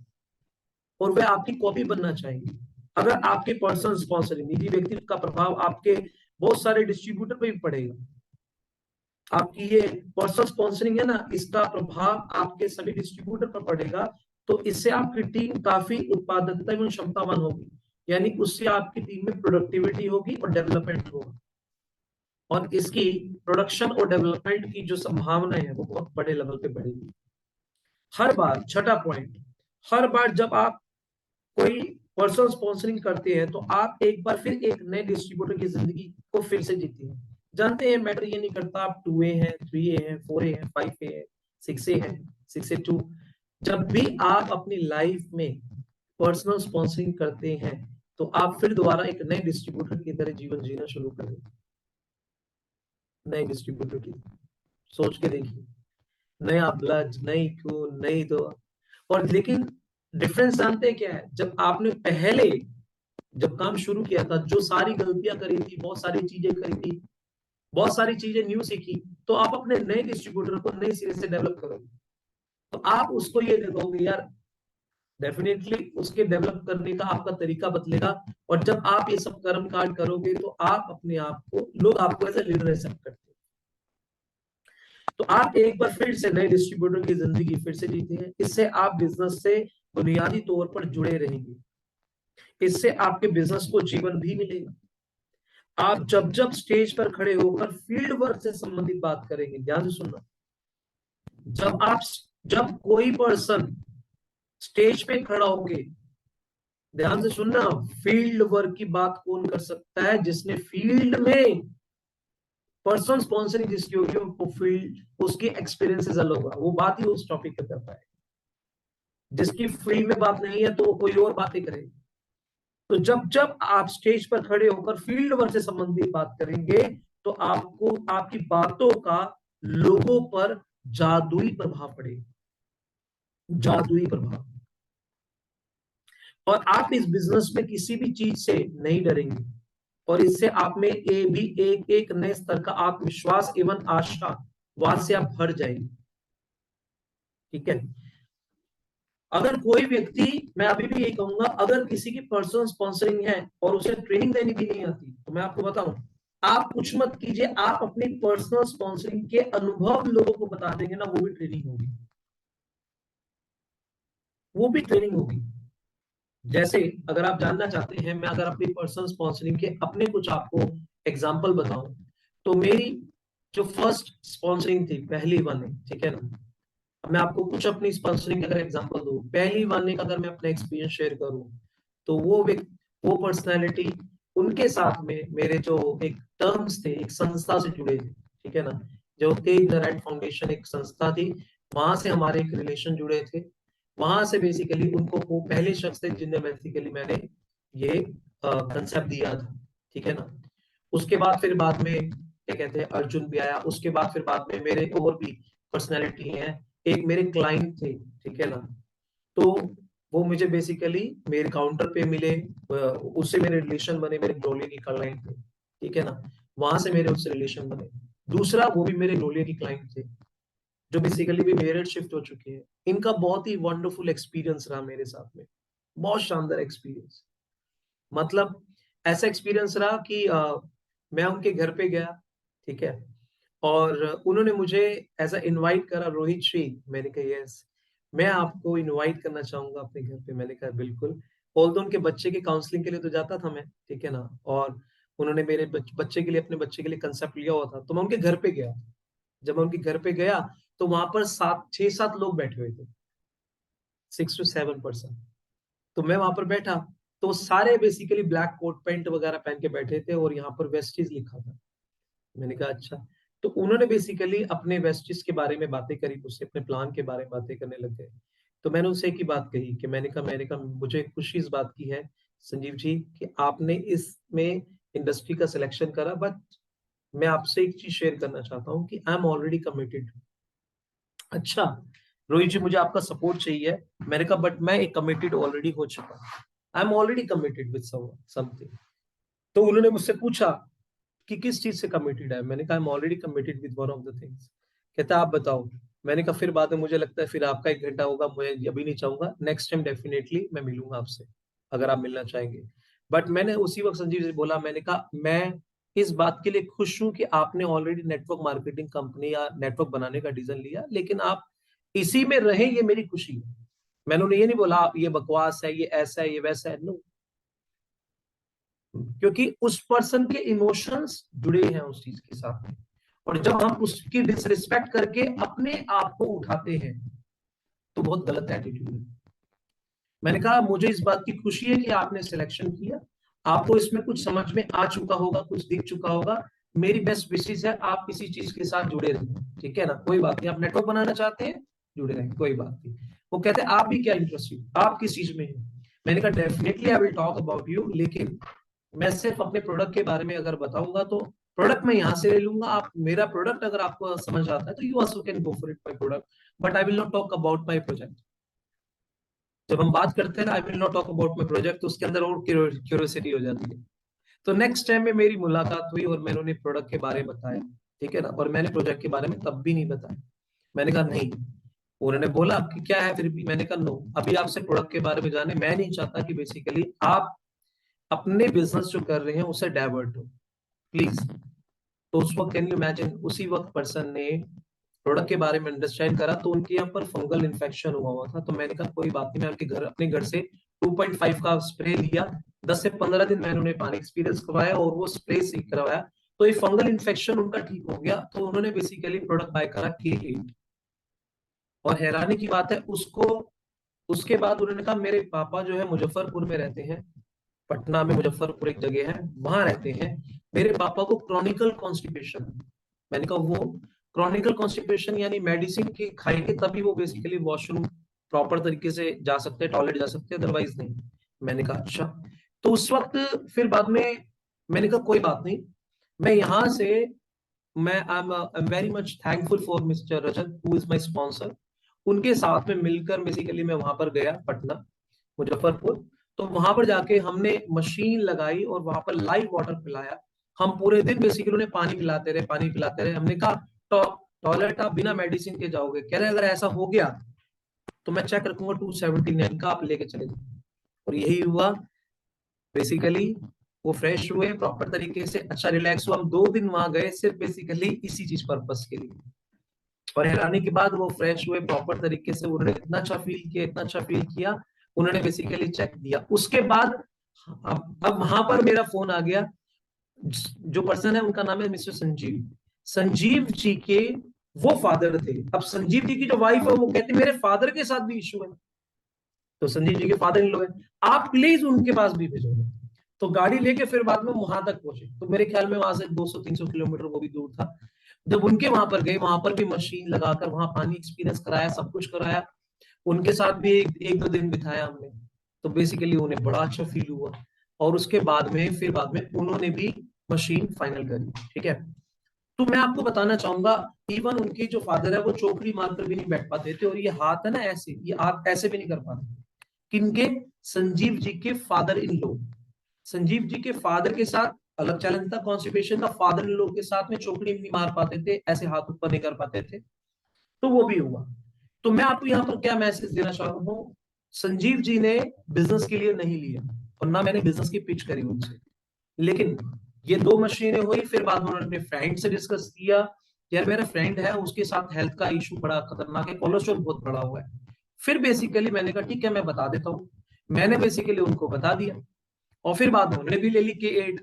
और वह आपकी कॉपी बनना चाहेंगे। अगर आपके पर्सनल स्पॉन्सरिंग निजी व्यक्ति का प्रभाव आपके बहुत सारे डिस्ट्रीब्यूटर पे भी पड़ेगा, आपकी ये पर्सनल स्पॉन्सरिंग है ना, इसका प्रभाव आपके सभी डिस्ट्रीब्यूटर पर पड़ेगा, तो इससे आपकी टीम काफी उत्पादकता एवं क्षमतावान होगी, यानी उससे आपकी टीम में प्रोडक्टिविटी होगी और डेवलपमेंट होगा, और इसकी प्रोडक्शन और डेवलपमेंट की जो संभावनाएं है वो बहुत बड़े लेवल पे बढ़ेगी। हर बार, छठा पॉइंट, हर बार जब आप कोई पर्सनल स्पॉन्सरिंग करते हैं तो आप एक बार फिर एक नए डिस्ट्रीब्यूटर की जिंदगी को फिर से जीते हैं। जानते हैं, मैटर ये नहीं करता आप 2A हैं, 3A हैं, 4A हैं, 5A हैं, 6A हैं, 6A2, जब भी आप अपनी लाइफ में पर्सनल स्पॉन्सरिंग करते हैं तो आप फिर दोबारा एक नए डिस्ट्रीब्यूटर की तरह जीवन जीना शुरू करें। नए डिस्ट्रीब्यूटर की सोच के देखिए, नया ब्लड, नई खून, नई दवा। और लेकिन डिफरेंस जानते हैं क्या है, जब आपने पहले जब काम शुरू किया था, जो सारी गलतियां करी थी, बहुत सारी चीजें करी थी, बहुत सारी चीजें न्यू सीखी, तो आप अपने नए डिस्ट्रीब्यूटर को नए सिरे से डेवलप करोगे, तो आप उसको ये देखोगे यार, डेफिनेटली उसके डेवलप करने का आपका तरीका बदलेगा। और जब आप ये सब कर्म कांड करोगे तो आप अपने आप को, लोग आपको एज ए लीडर एक्सेप्ट करते हैं। तो आप एक बार फिर से नए डिस्ट्रीब्यूटर की जिंदगी फिर से जीते हैं। इससे आप बिजनेस से बुनियादी तौर पर जुड़े रहेंगे, इससे आपके बिजनेस को जीवन भी मिलेगा। आप जब जब स्टेज पर खड़े होकर फील्ड वर्क से संबंधित बात करेंगे, ध्यान से सुनना, जब आप, जब कोई पर्सन स्टेज पे खड़ा होंगे, ध्यान से सुनना, फील्ड वर्क की बात कौन कर सकता है? जिसने फील्ड में पर्सन स्पॉन्सरिंग जिसकी होगी, वो फील्ड, उसकी एक्सपीरियंसेस अलग होगा, वो बात ही उस टॉपिक पे करता है। जिसकी फील्ड में बात नहीं है तो वो कोई और बातें करेगा। तो जब जब आप स्टेज पर खड़े होकर फील्ड वर्क से संबंधित बात करेंगे तो आपको, आपकी बातों का लोगों पर जादुई प्रभाव पड़ेगा, जादुई प्रभाव। और आप इस बिजनेस में किसी भी चीज से नहीं डरेंगे, और इससे आप में ये भी एक एक नए स्तर का आत्मविश्वास एवं आशावाद से आप भर जाएंगे। ठीक है। अगर कोई व्यक्ति, मैं अभी भी यही कहूंगा, अगर किसी की पर्सनल स्पॉन्सरिंग है और उसे ट्रेनिंग देनी भी नहीं आती, तो मैं आपको बताऊं, आप कुछ मत कीजिए, आप अपनी पर्सनल स्पॉन्सरिंग के अनुभव लोगों को बता देंगे ना, वो भी ट्रेनिंग होगी, वो भी ट्रेनिंग होगी। जैसे अगर आप जानना चाहते हैं, मैं अगर अपनी पर्सनल स्पॉन्सरिंग के अपने कुछ आपको एग्जांपल बताऊं, तो मेरी जो फर्स्ट स्पॉन्सरिंग थी, पहली वाली, ठीक है ना, मैं आपको कुछ अपनी स्पॉन्सरिंग अगर एग्जांपल दूं, पहली वाली का अगर मैं अपना एक्सपीरियंस शेयर करूं, तो वो पर्सनालिटी, उनके साथ में मेरे जो एक टर्म्स थे, एक संस्था से जुड़े थे, ठीक है ना, जो तेज नारायण फाउंडेशन एक संस्था थी, वहां से हमारे एक रिलेशन जुड़े थे। वहां से बेसिकली उनको, वो पहले शख्स थे जिन्हें बेसिकली मैंने ये कंसेप्ट दिया था, ठीक है ना। उसके बाद फिर बाद में क्या कहते हैं, अर्जुन भी आया, उसके बाद फिर बाद में मेरे और भी पर्सनैलिटी हैं, एक मेरे क्लाइंट थे, ठीक है ना। तो वो मुझे बेसिकली मेरे काउंटर पे मिले, उससे मेरे रिलेशन बने, मेरे ग्लोलिया की क्लाइंट थे, ठीक है ना, वहां से मेरे उससे रिलेशन बने। दूसरा, वो भी मेरे ग्लोलिया की क्लाइंट थे, जो बेसिकली भी मेरिट शिफ्ट हो चुके हैं। इनका बहुत ही वंडरफुल एक्सपीरियंस रहा मेरे साथ में, बहुत शानदार एक्सपीरियंस। मतलब ऐसा एक्सपीरियंस रहा कि मैं उनके घर पे गया, ठीक है, और उन्होंने मुझे ऐसा इनवाइट करा, रोहित श्री, मैंने कहा यस, मैं आपको इनवाइट करना चाहूंगा अपने घर पे। मैंने कहा बिल्कुल। ऑल्दो उनके बच्चे के काउंसलिंग के लिए तो जाता था मैं, ठीक है ना, और उन्होंने मेरे बच्चे के लिए, अपने बच्चे के लिए कंसेप्ट लिया हुआ था, तो मैं उनके घर पे गया। जब मैं उनके घर पे गया तो वहां पर 6-7 लोग बैठे हुए थे, 6 to 7 पर्सन। तो मैं वहां पर बैठा, तो सारे बेसिकली ब्लैक कोट पैंट वगैरह पहन के बैठे थे, और यहाँ पर वेस्टीज लिखा था। मैंने कहा अच्छा। तो उन्होंने बेसिकली अपने वेस्टीज के बारे में बातें करी, मुझसे अपने प्लान के बारे में बातें करने लग गए। तो मैंने उनसे एक ही बात कही कि मैंने कहा मुझे खुशी इस बात की है संजीव जी कि आपने इसमें इंडस्ट्री का सिलेक्शन करा, बट मैं आपसे एक चीज शेयर करना चाहता हूँ कि आई एम ऑलरेडी कमिटेड। अच्छा रोहित जी, मुझे आपका सपोर्ट चाहिए। मैंने कहा बट मैं एक कमिटेड ऑलरेडी हो चुका, I am already committed with something. तो उन्होंने मुझसे पूछा कि किस चीज से कमिटेड है। मैंने कहा I am already committed with one of the things. कहता आप बताओ। मैंने कहा फिर बाद में मुझे लगता है फिर आपका 1 घंटा होगा, मैं अभी नहीं चाहूंगा, नेक्स्ट टाइम डेफिनेटली मैं मिलूंगा आपसे, अगर आप मिलना चाहेंगे। बट मैंने उसी वक्त संजीव से बोला, मैंने कहा मैं इस बात के लिए खुश हूं कि आपने ऑलरेडी नेटवर्क मार्केटिंग कंपनी या नेटवर्क बनाने का डिसीजन लिया, लेकिन आप इसी में रहे, ये मेरी खुशी है। मैंने उन्हें ये नहीं बोला ये बकवास है, ये ऐसा है, ये वैसा है, नो। क्योंकि उस पर्सन के इमोशंस जुड़े हैं उस चीज के साथ में, और जब हम उसकी डिसरिस्पेक्ट करके अपने आप को उठाते हैं तो बहुत गलत एटीट्यूड है। मैंने कहा मुझे इस बात की खुशी है कि आपने सिलेक्शन किया, आपको इसमें कुछ समझ में आ चुका होगा, कुछ दिख चुका होगा। मेरी बेस्ट विशेष है आप किसी चीज के साथ जुड़े रहें, ठीक है ना, कोई बात नहीं। आप नेटवर्क बनाना चाहते हैं, जुड़े रहें, कोई बात नहीं। वो कहते हैं आप भी क्या इंटरेस्टेड, आप किस चीज में हैं। मैंने कहा definitely I will talk about you, लेकिन मैं सिर्फ अपने प्रोडक्ट के बारे में अगर बताऊंगा तो प्रोडक्ट मैं यहाँ से ले लूंगा। आप मेरा प्रोडक्ट अगर आपको समझ आता है तो you also can go for it my product, but I will not talk about my project. जब हम बात करते हैं ना I will not talk about my project, तो उसके अंदर और क्यूरियोसिटी हो जाती है। तो नेक्स्ट टाइम में मेरी मुलाकात हुई और मैंने उन्हें प्रोडक्ट के बारे में बताया, ठीक है ना, और मैंने प्रोजेक्ट के बारे में तब भी नहीं बताया। मैंने कहा नहीं। उन्होंने बोला कि क्या है फिर भी, मैंने कहा नो, अभी आपसे प्रोडक्ट के बारे में जाने, मैं नहीं चाहता कि बेसिकली आप अपने बिजनेस जो कर रहे हैं उसे डाइवर्ट हो, प्लीज। तो उस वक्त कैन यू इमेजिन, उसी वक्त पर्सन ने प्रोडक्ट के बारे में अंडरस्टैंड करा तो उनके यहाँ पर फंगल इन्फेक्शन हुआ हुआ था। तो मैंने कहा कोई बात नहीं, मैं उनके घर, अपने घर से 2.5 का स्प्रे लिया। 10 से 15 दिन मैंने उन्हें पानी एक्सपीरियंस करवाया और वो स्प्रे से करवाया, तो ये फंगल इन्फेक्शन उनका ठीक हो गया। तो उन्होंने बेसिकली प्रोडक्ट बाय करा K8। और हैरानी की बात है उसको, उसके बाद उन्होंने कहा मेरे पापा जो है मुजफ्फरपुर में रहते हैं, पटना में मुजफ्फरपुर एक जगह है, वहां रहते हैं। मेरे पापा को क्रॉनिकल कॉन्स्टिपेशन है। मैंने कहा वो क्रॉनिकल कॉन्स्टिपेशन यानी मेडिसिन की खाएंगे तभी वो बेसिकली वॉशरूम प्रॉपर तरीके से जा सकते हैं, टॉयलेट जा सकते हैं, अदरवाइज नहीं। मैंने कहा अच्छा। तो उस वक्त फिर बाद में मैंने कहा कोई बात नहीं, मैं यहाँ से, मैं I am very much thankful for mister Rajat who is my sponsor. उनके साथ में मिलकर बेसिकली मैं वहां पर गया, पटना, मुजफ्फरपुर। तो वहां पर जाके हमने मशीन लगाई और वहां पर लाइव वाटर पिलाया। हम पूरे दिन बेसिकली उन्हें पानी पिलाते रहे, पानी पिलाते रहे। हमने कहा टॉयलेट आप बिना मेडिसिन के जाओगे, कह रहे अगर ऐसा हो गया तो मैं चेक रखूंगा 279 का, आप लेके चले जाओ। और यही हुआ बेसिकली। वो फ्रेश हुए प्रॉपर तरीके से, अच्छा रिलैक्स हुआ। हम 2 दिन वहां गए सिर्फ बेसिकली इसी चीज पर्पस के लिए। और हैरानी के बाद वो फ्रेश हुए प्रॉपर तरीके से, उन्होंने इतना अच्छा फील किया, इतना अच्छा फील किया। उन्होंने बेसिकली चेक दिया उसके बाद। अब वहां पर मेरा फोन आ गया। जो पर्सन है उनका नाम है मिस्टर संजीव। संजीव जी के वो फादर थे। अब संजीव जी की जो वाइफ है वो कहती मेरे फादर के साथ भी इशू है। तो संजीव जी के फादर इन लोग हैं, आप प्लीज उनके पास भी भेजो। तो गाड़ी लेके फिर बाद में वहां तक पहुंचे, तो मेरे ख्याल में वहां से 200-300 किलोमीटर वो भी दूर था। जब उनके वहां पर गए, वहां पर भी मशीन लगाकर वहां पानी एक्सपीरियंस कराया, सब कुछ कराया। उनके साथ भी एक दो दिन बिताया हमने। तो बेसिकली उन्हें बड़ा अच्छा फील हुआ। और उसके बाद में फिर बाद में उन्होंने भी मशीन फाइनल करी, ठीक है। तो मैं आपको बताना चाहूंगा, इवन उनके जो फादर है वो चौकड़ी मारकर भी नहीं बैठ पाते थे, और ये हाथ है ना ऐसे, ये हाथ ऐसे भी नहीं कर पाते। किनके? संजीव जी के father in law. Sanjeev ji के फादर के साथ अलग चैलेंज था कॉन्स्टिपेशन का, फादर इन लोग के साथ में चौकड़ी नहीं मार पाते थे, ऐसे हाथ ऊपर नहीं कर पाते थे। तो वो भी हुआ। तो मैं आपको यहाँ पर क्या मैसेज देना चाह रहा हूँ, संजीव जी ने बिजनेस के लिए नहीं लिया, और ना मैंने बिजनेस की पिच करी उनसे। लेकिन ये 2 मशीनें हुई, फिर बाद में उन्होंने अपने फ्रेंड से डिस्कस किया। यार मेरा फ्रेंड है, उसके साथ हेल्थ का इशू बड़ा खतरनाक है, कोलेस्ट्रॉल बहुत बड़ा हुआ है। फिर बेसिकली मैंने कहा ठीक है मैं बता देता हूँ। मैंने बेसिकली उनको बता दिया, और फिर बाद में उन्होंने भी ले ली K8।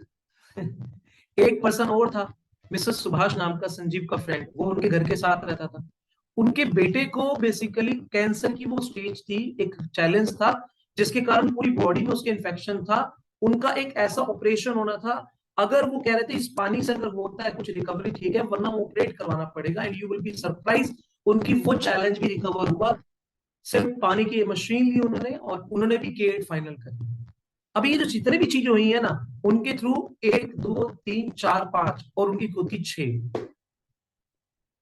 एक पर्सन और था, मिसेस सुभाष नाम का, संजीव का फ्रेंड, वो उनके घर के साथ रहता था। उनके बेटे को बेसिकली कैंसर की वो स्टेज थी, एक चैलेंज था, जिसके कारण पूरी बॉडी में उसके इन्फेक्शन था। उनका एक ऐसा ऑपरेशन होना था, अगर वो कह रहे थे इस पानी से अगर होता है कुछ रिकवरी ठीक है, वरना ऑपरेट करवाना पड़ेगा, and you will be surprise. उनकी वो चैलेंज भी रिकवर हुआ, सिर्फ पानी की मशीन ली उन्होंने, और उन्होंने भी K8 फाइनल कर। अब ये जो जितने भी चीजें हुई है ना, उनके थ्रू 1 2 3 4 5 और उनकी खुद की 6।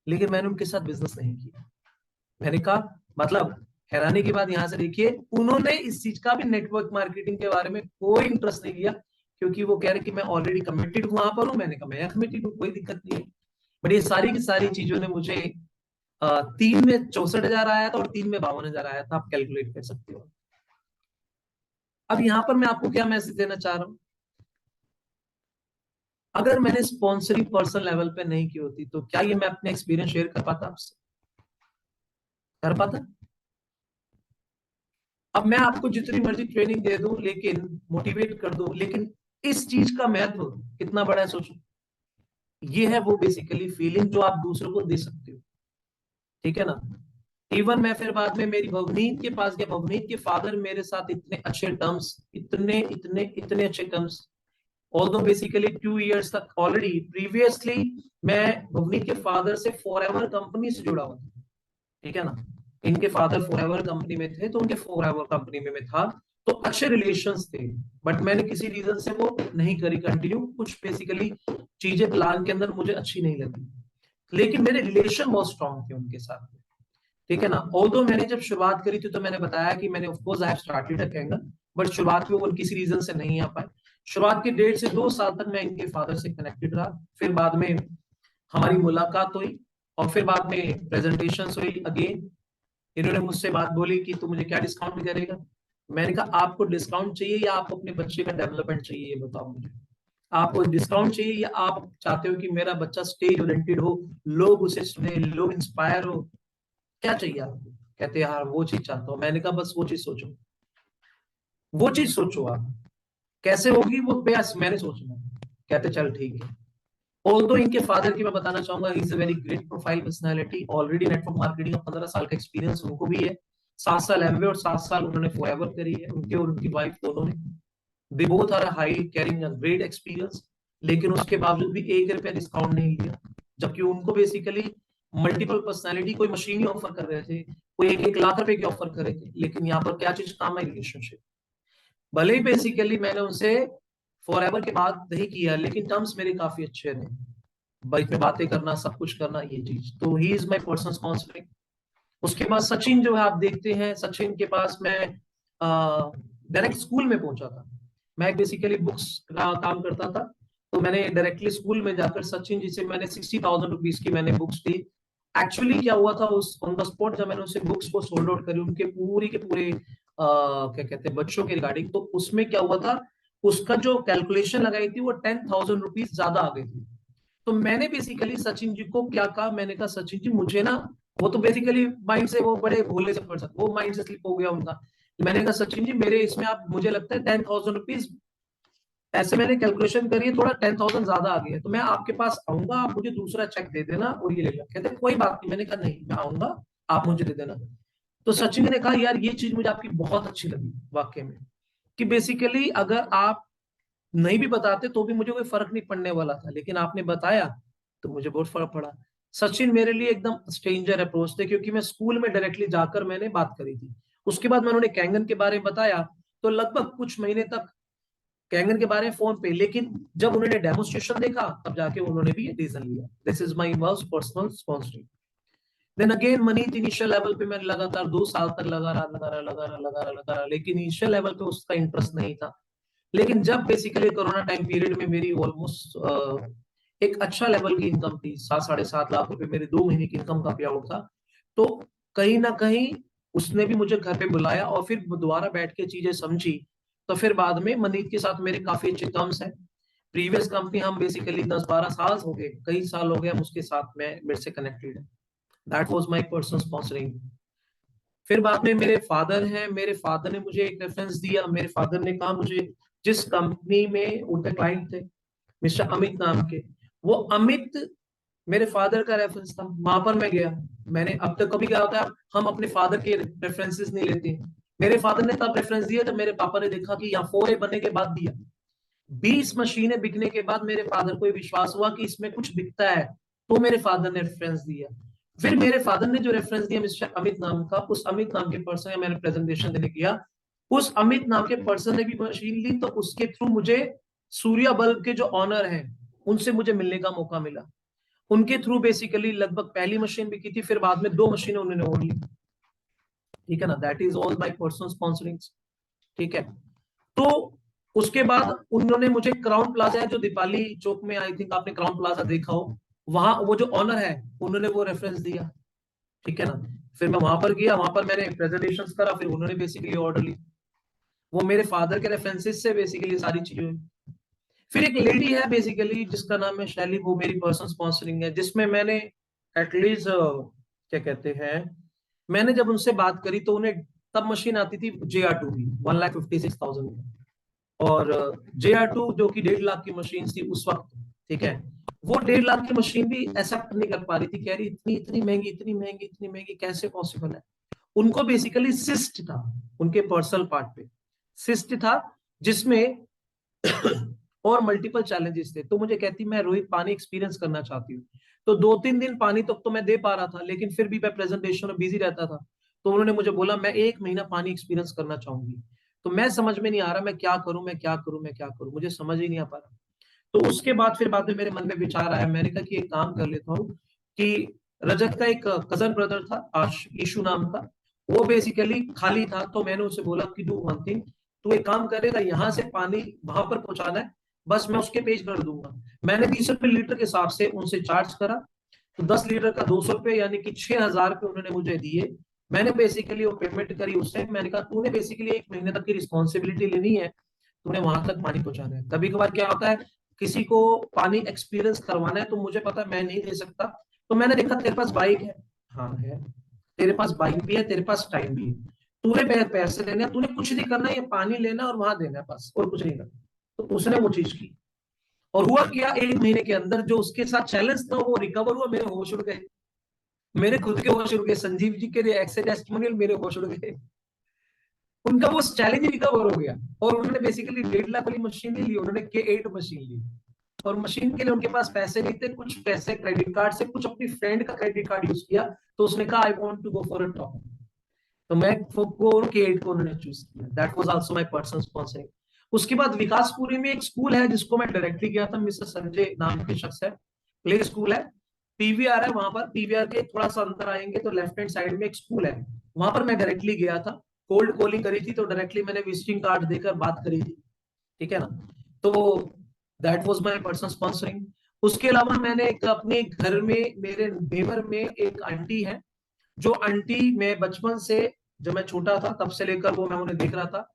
लेकिन मैंने उनके साथ बिजनेस नहीं किया। मैंने कहा मतलब, हैरानी की बात यहां से देखिए, उन्होंने इस चीज का भी, नेटवर्क मार्केटिंग के बारे में कोई इंटरेस्ट नहीं लिया, क्योंकि वो कह रहे कि मैं ऑलरेडी कमिटेड वहां पर हूं। मैंने कहा मैं कमिटेड हूँ, कोई दिक्कत नहीं है। बट ये सारी की सारी चीजों ने मुझे 3 में 64,000 आया था और 3 में 52,000 आया था, आप कैलकुलेट कर सकते हो। अब यहाँ पर मैं आपको क्या मैसेज देना चाह रहा हूँ, अगर मैंने स्पॉन्सरिंग पर्सन लेवल पे नहीं की होती तो क्या ये मैं अपने एक्सपीरियंस शेयर कर पाता आपसे? कर पाता? अब मैं आपको जितनी मर्जी ट्रेनिंग दे दूं, लेकिन मोटिवेट कर दूं, लेकिन इस चीज का महत्व कितना बड़ा है सोचो। ये है वो बेसिकली फीलिंग जो आप दूसरों को दे सकते हो, ठीक है ना। इवन मैं फिर बाद में मेरी भवनीत के पास गया, भवनीत के फादर मेरे साथ इतने अच्छे टर्म्स, इतने इतने इतने अच्छे टर्म्स। ऑल्दो बेसिकली 2 इयर्स तक ऑलरेडी प्रीवियसली मैं भवनीत के फादर से फॉरएवर कंपनी से जुड़ा हुआ था, ठीक है ना। इनके फादर फॉरएवर कंपनी में थे, तो उनके फॉरएवर कंपनी में मैं था, तो अच्छे रिलेशंस थे। बट मैंने किसी रीजन से वो नहीं करी कंटिन्यू, कुछ बेसिकली चीजें प्लान के अंदर मुझे अच्छी नहीं लगी, लेकिन मेरे रिलेशन बहुत स्ट्रांग थे उनके साथ, ठीक है ना। ऑल्दो मैंने जब शुरुआत करी थी तो मैंने बताया कि मैंने of course I have started a Kangen, but शुरुआत में वो किसी रीजन से नहीं आ पाए। शुरुआत के 1.5 से 2 साल तक मैं इनके फादर से कनेक्टेड रहा, फिर बाद में हमारी मुलाकात हुई, और फिर बाद में प्रेजेंटेशन हुई अगेन। इन्होंने मुझसे बात बोली कि तू मुझे क्या डिस्काउंट करेगा। मैंने कहा आपको डिस्काउंट चाहिए या आपको अपने बच्चे का डेवलपमेंट चाहिए, ये बताओ मुझे। आपको डिस्काउंट चाहिए या आप चाहते हो कि मेरा बच्चा स्टेज ओरिएंटेड हो, लोग उसे सुने, लोग इंस्पायर हो, क्या चाहिए आपको। कहते यार वो चीज चाहता हूँ। मैंने कहा बस वो चीज सोचो, वो चीज सोचो आप, कैसे होगी वो बस मैंने सोचना है। कहते चल ठीक है। ऑल्दो इनके फादर की मैं बताना चाहूंगा, is a very great profile personality, already network marketing का 15 साल का एक्सपीरियंस उनको भी है। 7 साल एमबीए और 7 साल उन्होंने फॉरएवर करी है, उनके और उनकी वाइफ दोनों ने। They both are high caring a great experience, लेकिन उसके बावजूद भी 1 रुपया डिस्काउंट नहीं लिया, जबकि उनको बेसिकली मल्टीपल पर्सनैलिटी कोई मशीन ही ऑफर कर रहे थे, कोई 1-1 लाख रुपए की ऑफर कर रहे थे, लेकिन यहाँ पर क्या चीज काम है, रिलेशनशिप। भले ही बेसिकली मैंने उनसे फॉरएवर के बाद नहीं किया, लेकिन टर्म्स मेरे काफी अच्छे रहे, बाइक में बातें करना, सब कुछ करना, ये चीज। तो ही इज माई पर्सनल स्पॉन्सरिंग। उसके बाद सचिन जो है आप देखते हैं, सचिन के पास मैं डायरेक्ट स्कूल में पहुंचा था। मैं बेसिकली बुक्स का काम करता था, तो मैंने डायरेक्टली स्कूल में जाकर सचिन जी से मैंने 60,000 रुपीज की मैंने बुक्स दी। एक्चुअली क्या हुआ था, उस ऑन द स्पॉट जब मैंने उनसे बुक्स को सोल्ड आउट करी, उनके पूरी के पूरे क्या कहते हैं बच्चों के रिगार्डिंग, तो उसमें क्या हुआ था, उसका जो कैलकुलेशन लगाई थी वो 10,000 रुपीज ज्यादा आ गई थी। तो मैंने बेसिकली सचिन जी को क्या कहा, मैंने कहा सचिन जी मुझे ना, वो तो बेसिकली माइंड से वो बड़े भोले से पर्सन, वो माइंड से स्लिप हो गया उनका। मैंने कहा सचिन जी मेरे इसमें आप, मुझे लगता है 10,000 रुपीज, ऐसे मैंने कैलकुलेशन करी है, थोड़ा 10,000 ज्यादा आ गया है, तो मैं आपके पास आऊंगा, आप मुझे दूसरा चेक दे देना और ये ले लो। कहते कोई बात नहीं। मैंने कहा नहीं, मैं आऊंगा, आप मुझे दे देना। तो सचिन ने कहा यार ये चीज मुझे आपकी बहुत अच्छी लगी वाकई में, कि बेसिकली अगर आप नहीं भी बताते तो भी मुझे कोई फर्क नहीं पड़ने वाला था, लेकिन आपने बताया तो मुझे बहुत फर्क पड़ा। सचिन मेरे लिए एकदम स्ट्रेंजर अप्रोच थे, क्योंकि मैं स्कूल में डायरेक्टली जाकर मैंने बात करी थी। उसके बाद मैंने उन्हें कैंगन के बारे में बताया, तो लगभग कुछ महीने तक कैंगन के बारे में फोन पे, लेकिन जब उन्होंने डेमोन्स्ट्रेशन देखा तब जाके उन्होंने भी ये डिसीजन लिया। This is my first personal sponsoring. Then again money initial level पे मैंने लगातार 2 साल तक लगा रहा, लेकिन इनिशियल लेवल पे उसका इंटरेस्ट नहीं था। लेकिन जब बेसिकली कोरोना टाइम पीरियड में मेरी ऑलमोस्ट एक अच्छा लेवल की इनकम थी, 7-7.5 लाख रुपए मेरे 2 महीने की इनकम का पे आउट था, तो कहीं ना कहीं उसने भी मुझे घर पे बुलाया और फिर दोबारा बैठ के चीजें समझी। तो फिर बाद में मनीत के साथ मेरे काफी अच्छे टर्म्स हैं। प्रीवियस कंपनी हम बेसिकली 10-12 साल हो गए, कई साल हो गए हम उसके साथ में, मेरे से कनेक्टेड है। That was my personal sponsoring. फिर बाद में मेरे फादर हैं, मेरे फादर ने मुझे एक रेफरेंस दिया। मेरे फादर ने कहा मुझे, जिस कंपनी में उनके क्लाइंट थे मिस्टर अमित नाम के, वो अमित मेरे फादर का रेफरेंस था, वहां पर मैं गया। मैंने अब तक कभी क्या होता है, हम अपने फादर के रेफरेंसेस नहीं लेते। मेरे फादर ने तब रेफरेंस दिया जब मेरे पापा ने देखा कि यहाँ 4A बनने के बाद दिया, 20 मशीनें बिकने के बाद मेरे फादर को विश्वास हुआ कि इसमें कुछ बिकता है, तो मेरे फादर ने रेफरेंस दिया। फिर मेरे फादर ने जो रेफरेंस दिया मिस्टर अमित नाम का, उस अमित नाम के पर्सन का मैंने प्रेजेंटेशन देने किया, उस अमित नाम के पर्सन ने भी मशीन ली, तो उसके थ्रू मुझे सूर्या बल्ब के जो ऑनर हैं उनसे मुझे मिलने का मौका मिला। उनके थ्रू बेसिकली लगभग पहली मशीन बिकी थी, फिर बाद में 2 मशीनें उन्होंने और ली, ठीक है ना। That is all bye personal sponsoring, ठीक है। तो उसके बाद उन्होंने मुझे क्राउन प्लाजा है जो दीपाली चौक में, आई थिंक आपने क्राउन प्लाजा देखा हो, वहां वो जो ऑनर है उन्होंने वो रेफरेंस दिया, ठीक है ना। फिर मैं वहां पर गया, वहां पर मैंने प्रेजेंटेशन करा, फिर उन्होंने बेसिकली ऑर्डर ली। वो मेरे फादर के रेफरेंसेस से बेसिकली सारी चीजें हुई। फिर एक लेडी है बेसिकली जिसका नाम है शैली, वो मेरी पर्सनल स्पॉन्सरिंग है, जिसमें मैंने एटलीस्ट क्या कहते हैं, मैंने जब उनसे बात करी तो उन्हें तब मशीन आती थी JR2 की 1,56,000 में, और JR2 जो कि 1.5 लाख की मशीन थी उस वक्त, ठीक है, वो 1.5 लाख की मशीन भी एक्सेप्ट नहीं कर पा रही थी, कह रही इतनी इतनी महंगी, इतनी महंगी, इतनी महंगी कैसे पॉसिबल है। उनको बेसिकली सिस्ट था, उनके पर्सनल पार्ट पे सिस्ट था, जिसमें और मल्टीपल चैलेंजेस थे। तो मुझे कहती मैं रोहित पानी एक्सपीरियंस करना चाहती हूँ। तो 2-3 दिन पानी तक तो मैं दे पा रहा था, लेकिन फिर भी मैं प्रेजेंटेशन में बिजी रहता था। तो उन्होंने मुझे बोला मैं 1 महीना पानी एक्सपीरियंस करना चाहूंगी। तो मैं समझ में नहीं आ रहा मैं क्या करूं, मैं क्या करूं, मैं क्या करूं, मुझे समझ ही नहीं आ पा रहा। तो उसके बाद फिर बाद में मेरे मन में विचार आया, मैंने कहा कि एक काम कर लेता हूँ कि रजत का एक कजन ब्रदर था, आश ईशु नाम का, वो बेसिकली खाली था। तो मैंने उसे बोला कि डू वन थिंग, तू एक काम करेगा, यहाँ से पानी वहां पर पहुंचाना है, बस मैं उसके पेज कर दूंगा। मैंने 20 रुपए लीटर के हिसाब से उनसे चार्ज करा। तो 10 लीटर का 200 रुपये, यानी कि 6,000 रुपये उन्होंने मुझे दिए। मैंने बेसिकली वो पेमेंट करी उससे। मैंने कहा तूने बेसिकली 1 महीने तक की रिस्पॉन्सिबिलिटी लेनी है, तूने वहां तक पानी पहुंचाना है। कभी कभार क्या होता है, किसी को पानी एक्सपीरियंस करवाना है, तो मुझे पता है मैं नहीं दे सकता। तो मैंने देखा तेरे पास बाइक है, हाँ है, तेरे पास बाइक भी है, तेरे पास टाइम भी है, तूने पैसे देने हैं, तूने कुछ नहीं करना है, ये पानी लेना और वहां देना है, बस और कुछ नहीं करना। तो उसने वो चीज की, और हुआ क्या, 1 महीने के अंदर जो उसके साथ चैलेंज था वो रिकवर हुआ, मेरे होश उड़ गए, मेरे खुद के होश उड़ गए, संजीव जी के एक्से टेस्टिमोनियल मेरे होश उड़ गए। उनका वो चैलेंज रिकवर हो गया, और उन्होंने बेसिकली 1.5 लाख वाली मशीन नहीं ली, उन्होंने K8 मशीन ली। और मशीन के लिए उनके पास पैसे नहीं थे, कुछ पैसे क्रेडिट कार्ड से, कुछ अपनी फ्रेंड का क्रेडिट कार्ड यूज किया। तो उसने कहा I want to go for a top. तो मैं K8 को उन्होंने चूज किया, that was also my personal sponsoring. उसके बाद विकासपुरी में एक स्कूल है जिसको मैं डायरेक्टली गया था, मिस्टर संजय नाम के शख्स है, प्ले स्कूल है, PVR है वहां पर, PVR के थोड़ा सा अंदर आएंगे तो लेफ्ट हैंड साइड में एक स्कूल है, वहां पर मैं डायरेक्टली गया था। कोल्ड कॉलिंग करी थी, तो डायरेक्टली मैंने विजिटिंग कार्ड देकर बात करी थी, ठीक है ना। तो that was my personal sponsoring. उसके अलावा मैंने एक अपने घर में, मेरे नेबर में एक आंटी है, जो आंटी मैं बचपन से, जब मैं छोटा था तब से लेकर वो मैं उन्हें देख रहा था।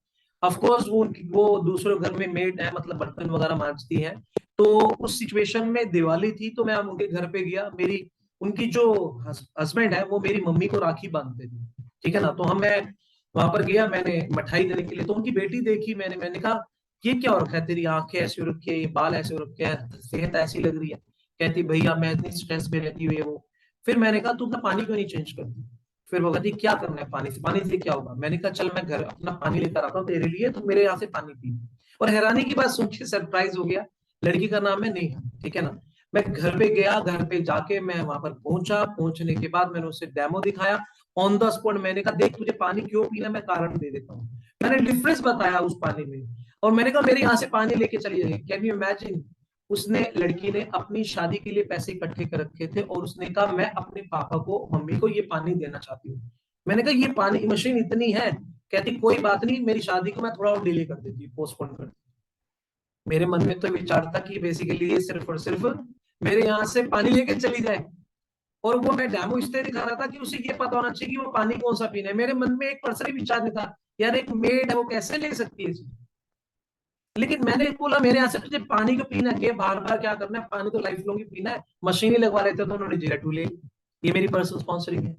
ऑफ कोर्स वो दूसरे घर में मेड है, मतलब बर्तन वगैरह मांजती है। तो उस सिचुएशन में दिवाली थी, तो मैं उनके घर पे गया। मेरी उनकी जो हस्बैंड है वो मेरी मम्मी को राखी बांधते थे, ठीक है ना। तो मैं वहां पर गया, मैंने मिठाई देने के लिए। तो उनकी बेटी देखी मैंने कहा ये क्या हो रखा है, तेरी आंखें ऐसी हो रखी है, ये बाल ऐसे हो रखे हैं, सेहत ऐसी लग रही है। कहती भैया मैं इतनी स्ट्रेस में रहती हुई है वो। फिर मैंने कहा तू अपना पानी क्यों नहीं चेंज करती। फिर वो कहती क्या करना है पानी से, पानी से क्या होगा। मैंने कहा चल मैं घर अपना पानी लेकर आता हूँ तेरे लिए, तो मेरे यहाँ से पानी पी। और हैरानी की बात सुन के सरप्राइज हो गया। लड़की का नाम है नेहा, ठीक है ना। मैं घर पे गया, घर पे जाके मैं वहां पर पहुंचा, पहुंचने के बाद मैंने उसे डेमो दिखाया ऑन द स्पॉट। मैंने कहा देख तुझे पानी क्यों पीना, मैं कारण दे देता हूँ। मैंने डिफरेंस बताया उस पानी में, और मैंने कहा मेरे यहाँ से पानी लेके चली जाइए। कैन यू इमेजिन, उसने, लड़की ने अपनी शादी के लिए पैसे इकट्ठे कर रखे थे, और उसने कहा मैं अपने पापा को, मम्मी को ये पानी देना चाहती हूँ। मैंने कहा ये पानी मशीन इतनी है, कहती कोई बात नहीं, मेरी शादी को मैं थोड़ा और डिले कर देती हूँ, पोस्टपोन कर देती। मेरे मन में तो विचार था कि बेसिकली ये सिर्फ और सिर्फ मेरे यहाँ से पानी लेके चली जाए। और वो मैं डेमो इसलिए दिखा रहा था कि उसे ये पता होना चाहिए कि वो पानी कौन सा पीना है। मेरे मन में एक पर्सन विचार नहीं था, यार एक मेड है वो कैसे ले सकती है। लेकिन मैंने बोला मेरे यहाँ से तुझे पानी को पीना है, बार बार क्या करना है, पानी तो लाइफ लॉन्ग ही पीना है। मशीन ही लगवा लेते तो उन्होंने JR2 ले। ये मेरी पर्सनल स्पॉन्सरिंग है।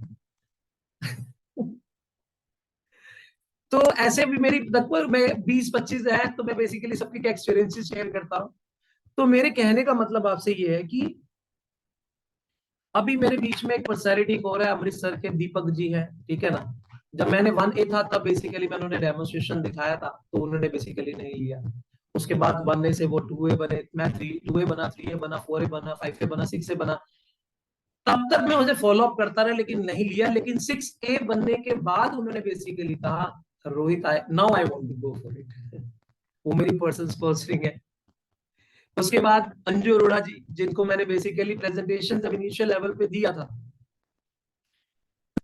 तो ऐसे भी मेरी लगभग मैं 20-25 है, तो मैं बेसिकली सबके एक्सपीरियंसेस शेयर करता हूँ। तो मेरे कहने का मतलब आपसे ये है कि अभी मेरे बीच में एक पर्सनैलिटी हो रहा है, अमृतसर के दीपक जी है, ठीक है ना। जब मैंने 1A था तब बेसिकली मैंने उन्हें डेमोन्स्ट्रेशन दिखाया था, तो उन्होंने बेसिकली नहीं लिया। उसके बाद 1A से वो 2A बने, मैं 2A बना, 3A बना, 4A बना, 5A बना, 6A बना। तब तक मैं उसे फॉलो अप करता रहा, लेकिन नहीं लिया। लेकिन 6A बनने के बाद उन्होंने बेसिकली कहा Rohit I now I want to go for it. वो मेरी पर्सनल स्पॉन्सरिंग है। उसके बाद अंजू अरोड़ा जी, जिनको मैंने बेसिकली प्रेजेंटेशन जब इनिशियल लेवल पे दिया था।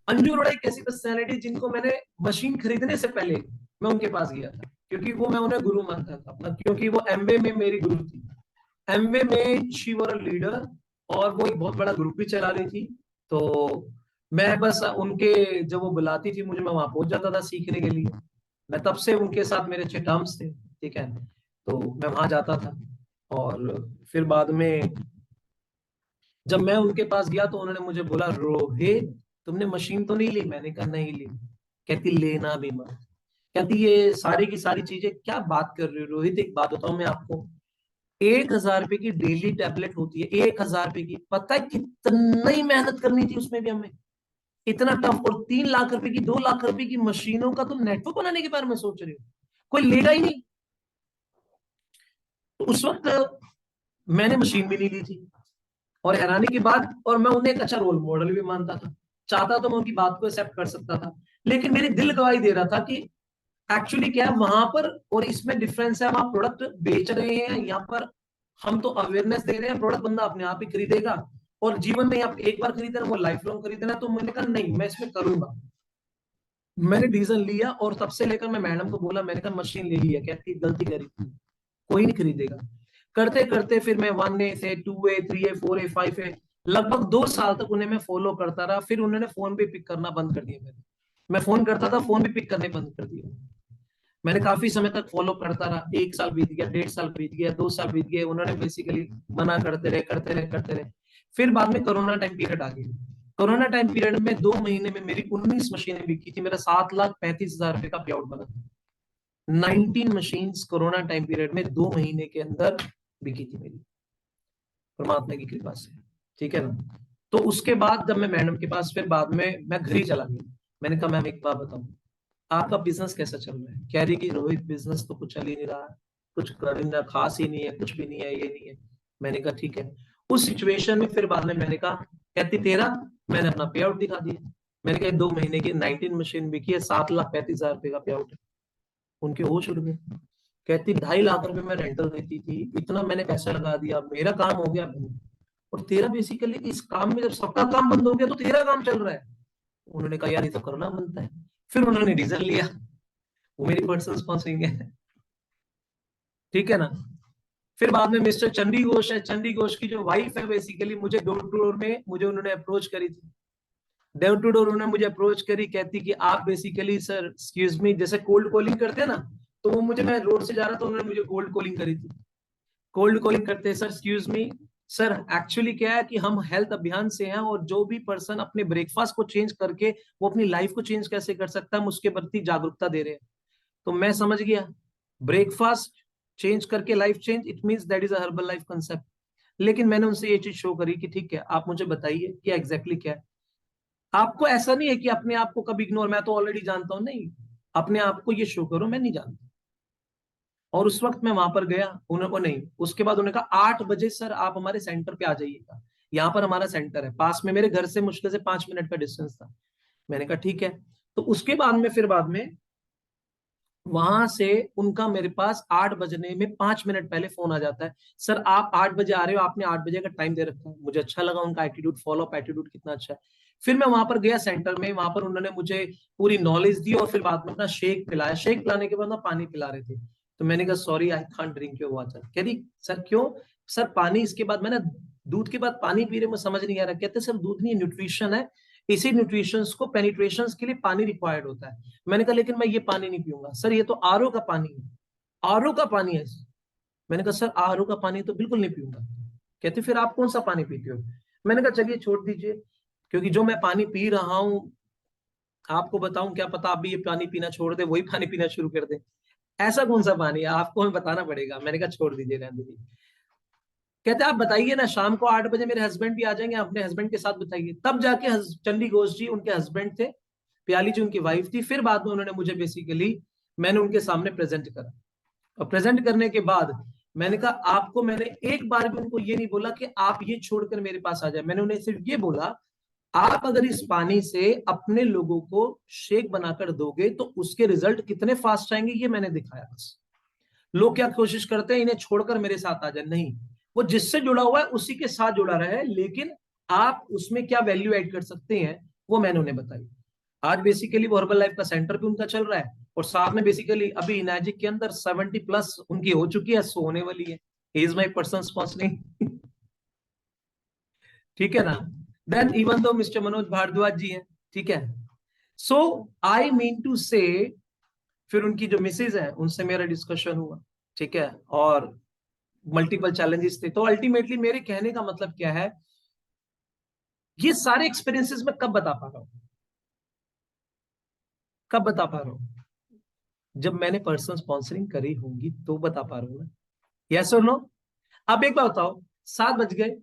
अंजू अरोड़ा एक ऐसी पर्सनैलिटी जिनको मैंने मशीन खरीदने से पहले मैं उनके पास गया था, क्योंकि वो मैं उन्हें गुरु मानता था अपना, क्योंकि वो एमवे में मेरी गुरु थी। एमवे में शी वर अ लीडर, और वो एक बहुत बड़ा ग्रुप भी चला रही थी। तो मैं बस उनके, जब वो बुलाती थी मुझे, मैं वहां पहुंच जाता था सीखने के लिए। मैं तब से उनके साथ मेरे अच्छे टर्म्स थे, ठीक है। तो मैं वहां जाता था। और फिर बाद में जब मैं उनके पास गया तो उन्होंने मुझे बोला रोहित तुमने मशीन तो नहीं ली। मैंने कहा नहीं ली। कहती लेना भी मत। कहती ये सारी की सारी चीजें क्या बात कर रहे हो रोहित, एक बात बताऊं मैं आपको, 1,000 रुपए की डेली टैबलेट होती है, 1,000 रुपए की, पता है कितनी मेहनत करनी थी उसमें भी हमें, इतना टफ। और 3 लाख रुपए की, 2 लाख रुपए की मशीनों का तुम नेटवर्क बनाने के बारे में सोच रहे हो, कोई लेगा ही नहीं। तो उस वक्त मैंने मशीन भी नहीं ली थी, और हैरानी की बात, और मैं उन्हें एक अच्छा रोल मॉडल भी मानता था, चाहता तो मैं उनकी बात को एक्सेप्ट कर सकता था, लेकिन मेरी दिल गवाही दे रहा था कि एक्चुअली क्या है वहां पर और इसमें डिफरेंस है। हम आप प्रोडक्ट बेच रहे हैं, यहाँ पर हम तो अवेयरनेस दे रहे हैं, प्रोडक्ट बंदा अपने आप ही खरीदेगा, और जीवन में आप एक बार खरीदना वो लाइफ लॉन्ग खरीदना। तो मैंने कहा नहीं, मैं इसमें करूंगा। मैंने डिसीजन लिया, और तब से लेकर मैं मैडम को बोला, मैंने कहा मशीन ले लिया, कहती गलती करी थी, कोई नहीं खरीदेगा। करते करते फिर मैं 1A से 2A 3A 4A 5A लगभग 2 साल तक उन्हें मैं फॉलो करता रहा। फिर उन्होंने फोन भी पिक करना बंद कर दिया मेरे, मैं फोन करता था, फोन भी पिक करने बंद कर दिया। मैंने काफी समय तक फॉलो करता रहा, 1 साल बीत गया, 1.5 साल बीत गया, 2 साल बीत गए, उन्होंने बेसिकली मना करते रहे, करते रहे, करते रहे। फिर बाद में कोरोना टाइम पीरियड आ गया। कोरोना टाइम पीरियड में 2 महीने में मेरी 19 मशीनें बिकी थी, मेरा 7,35,000 रुपए का पे आउट बना था। 19 मशीन कोरोना टाइम पीरियड में 2 महीने के अंदर बिकी थी मेरी, परमात्मा की कृपा से। ठीक है ना। तो उसके बाद जब मैं मैडम के पास, फिर बाद में मैं घर ही चला गया। मैंने कहा मैम एक बात बताऊं, आपका बिजनेस कैसा चल रहा है? कह रही कि रोहित बिजनेस तो कुछ चल ही नहीं रहा है, कुछ कर ना, खास ही नहीं है, कुछ भी नहीं है, ये नहीं है। मैंने कहा ठीक है। उस सिचुएशन में फिर बाद में मैंने कहा, कहती तेरा, मैंने अपना पे आउट दिखा दिया। मैंने कहा 2 महीने की 19 मशीन बिकी है, 7,35,000 रुपए का पे आउट है। उनके होश उड़ गए। कहती 2.5 लाख रुपए मैं रेंटल देती थी, इतना मैंने पैसा लगा दिया, मेरा काम हो गया बंद, और तेरा बेसिकली इस काम में जब सबका काम बंद हो गया तो तेरा काम चल रहा है। उन्होंने कहा यार ये तो करना बनता है। फिर उन्होंने डिसीजन लिया, वो मेरी पर्सनल स्पॉन्सरिंग है। ठीक है ना। फिर बाद में मिस्टर चंडी घोष है, चंडी घोष की जो वाइफ है, बेसिकली मुझे डोर टू डोर में मुझे उन्होंने अप्रोच करी थी। डोर टू डोर उन्होंने मुझे अप्रोच करी, कहती कि आप बेसिकली सर एक्सक्यूज मी, जैसे कोल्ड कॉलिंग करते हैं ना, तो वो मुझे, मैं रोड से जा रहा था, उन्होंने मुझे कोल्ड कॉलिंग करी थी। कोल्ड कॉलिंग करते हैं, sir excuse me sir, actually क्या है कि हम हेल्थ अभियान से हैं, और जो भी पर्सन अपने ब्रेकफास्ट को चेंज करके वो अपनी लाइफ को चेंज कैसे कर सकता है, हम उसके प्रति जागरूकता दे रहे हैं। तो मैं समझ गया, ब्रेकफास्ट चेंज करके life change, it means that is a herbal life concept. लेकिन मैंने उनसे ये चीज शो करी कि ठीक है, आप मुझे बताइए कि एग्जैक्टली क्या है। आपको ऐसा नहीं है कि अपने आप को कभी इग्नोर, मैं तो ऑलरेडी जानता हूं, नहीं, अपने आप को ये शो करो मैं नहीं जानता। और उस वक्त मैं वहां पर गया, उन्होंने नहीं, उसके बाद उन्होंने कहा 8 बजे सर आप हमारे सेंटर पे आ जाइएगा, यहाँ पर हमारा सेंटर है पास में, मेरे घर से मुश्किल से 5 मिनट का डिस्टेंस था। मैंने कहा ठीक है। तो उसके बाद में फिर बाद में वहां से उनका मेरे पास 8 बजने में 5 मिनट पहले फोन आ जाता है, सर आप 8 बजे आ रहे हो, आपने 8 बजे का टाइम दे रखा है। मुझे अच्छा लगा उनका एटीट्यूड, फॉलो अप एटीट्यूड कितना अच्छा है। फिर मैं वहां पर गया सेंटर में, वहां पर उन्होंने मुझे पूरी नॉलेज दी, और फिर बाद में अपना शेक पिलाया। शेक पिलाने के बाद ना पानी पिला रहे थे, तो मैंने कहा sorry I can't drink your water. कह रही सर क्यों? सर पानी, इसके बाद मैंने दूध के बाद पानी पी रहे, मुझे समझ नहीं आ रहा। कहते सर दूध नहीं, न्यूट्रिशन है, इसी न्यूट्रिशन को पेनिट्रेशन के लिए पानी रिक्वायर्ड होता है। मैंने कहा लेकिन मैं ये पानी नहीं पीऊंगा। सर ये तो आरओ का पानी है, आरओ का पानी है। मैंने कहा सर आरओ का पानी तो बिल्कुल नहीं पीऊंगा। कहते फिर आप कौन सा पानी पीते हो? मैंने कहा चलिए छोड़ दीजिए, क्योंकि जो मैं पानी पी रहा हूं, आपको बताऊं, क्या पता आप भी ये पानी पीना छोड़ दे, वही पानी पीना शुरू कर दे। ऐसा कौन सा पानी है, आपको हमें बताना पड़ेगा। मैंने कहा छोड़ दीजिए, रहने दीजिए। कहते आप बताइए ना, शाम को 8 बजे मेरे हस्बैंड भी आ जाएंगे, अपने हस्बैंड के साथ बताइए। तब जाके चंडी घोष जी उनके हस्बैंड थे, प्याली जी उनकी वाइफ थी। फिर बाद में उन्होंने मुझे बेसिकली, मैंने उनके सामने प्रेजेंट करा, और प्रेजेंट करने के बाद मैंने कहा आपको, मैंने एक बार भी उनको ये नहीं बोला कि आप ये छोड़कर मेरे पास आ जाए। मैंने उन्हें सिर्फ ये बोला, आप अगर इस पानी से अपने लोगों को शेक बनाकर दोगे तो उसके रिजल्ट कितने फास्ट आएंगे, ये मैंने दिखाया बस। लोग क्या कोशिश करते हैं, इन्हें छोड़कर मेरे साथ आ जाए, नहीं, वो जिससे जुड़ा हुआ है उसी के साथ जुड़ा रहे, लेकिन आप उसमें क्या वैल्यू ऐड कर सकते हैं वो मैंने उन्हें बताई। आज बेसिकली वो हर्बल लाइफ का सेंटर भी उनका चल रहा है, और साथ में बेसिकली अभी इनाजिक के अंदर 70+ उनकी हो चुकी है, सो होने वाली है। He is my personal sponsoring. ठीक है ना। Then even though mister Manoj Bhardwaj ji हैं, ठीक है। सो आई मीन टू से, फिर उनकी जो मिसेज है उनसे मेरा डिस्कशन हुआ, ठीक है, और मल्टीपल चैलेंजेस थे। तो अल्टीमेटली मेरे कहने का मतलब क्या है, ये सारे एक्सपीरियंसेस मैं कब बता पा रहा हूं? कब बता पा रहा हूँ? जब मैंने पर्सनल स्पॉन्सरिंग करी होंगी तो बता पा रहा हूँ ना। यस और नो? अब एक बात बताओ, 7 बज गए,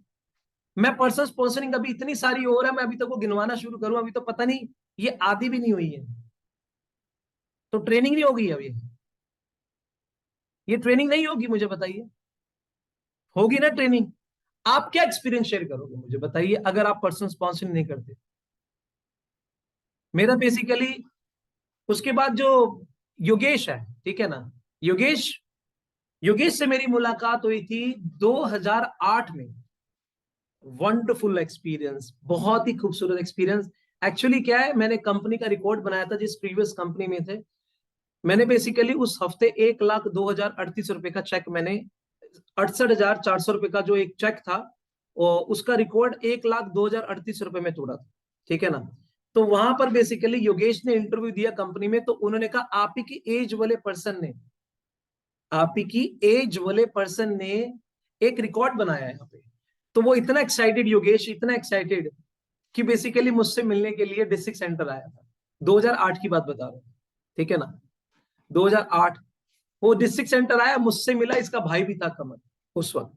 मैं पर्सनल स्पॉन्सरिंग अभी इतनी सारी हो रहा है, मैं अभी तक वो गिनवाना शुरू करूं, अभी तो पता नहीं ये आधी भी नहीं हुई है। तो ट्रेनिंग नहीं होगी अभी? ये ट्रेनिंग नहीं होगी, मुझे बताइए। होगी ना ट्रेनिंग? आप क्या एक्सपीरियंस शेयर करोगे मुझे बताइए, अगर आप पर्सनल स्पॉन्सरिंग नहीं करते? मेरा बेसिकली उसके बाद जो योगेश है, ठीक है ना, योगेश, योगेश से मेरी मुलाकात हुई थी 2008 में। वंडरफुल एक्सपीरियंस, बहुत ही खूबसूरत एक्सपीरियंस। एक्चुअली क्या है, मैंने कंपनी का रिकॉर्ड बनाया था जिस प्रीवियस कंपनी में थे। मैंने बेसिकली उस हफ्ते 1,02,038 रुपए का चेक मैंने, 68,400 रुपए का जो एक चेक था, और उसका रिकॉर्ड 1,02,038 रुपए में तोड़ा था, ठीक है ना। तो वहां पर बेसिकली योगेश ने इंटरव्यू दिया कंपनी में, तो उन्होंने कहा आप ही की एज वाले पर्सन ने, आप ही की एज वाले पर्सन ने एक रिकॉर्ड बनाया है यहाँ पे। तो वो इतना एक्साइटेड, योगेश इतना एक्साइटेड कि बेसिकली मुझसे मिलने के लिए डिस्ट्रिक्ट सेंटर आया था। 2008 की बात बता रहा हूँ, ठीक है ना, 2008। वो डिस्ट्रिक्ट सेंटर आया, मुझसे मिला, इसका भाई भी था कमल उस वक्त।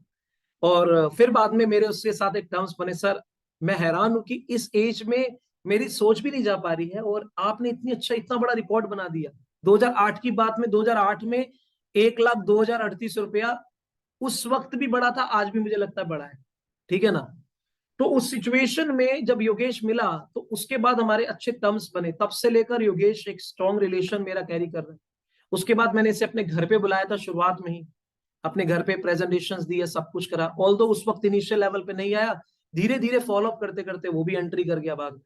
और फिर बाद में मेरे उसके साथ एक टर्म्स बने। सर, मैं हैरान हूं कि इस एज में मेरी सोच भी नहीं जा पा रही है, और आपने इतनी अच्छा इतना बड़ा रिकॉर्ड बना दिया। 2008 की बात में, 2008 में 1,02,038 रुपया उस वक्त भी बड़ा था, आज भी मुझे लगता है बड़ा है, ठीक है ना। तो उस सिचुएशन में जब योगेश मिला, तो उसके बाद हमारे अच्छे टर्म्स बने, तब से लेकर योगेश एक स्ट्रॉन्ग रिलेशन मेरा कैरी कर रहे हैं। उसके बाद मैंने इसे अपने घर पे बुलाया था शुरुआत में ही, अपने घर पे प्रेजेंटेशंस दिए, सब कुछ करा। ऑल्दो उस वक्त इनिशियल लेवल पे नहीं आया, धीरे धीरे फॉलो अप करते करते वो भी एंट्री कर गया बाद में।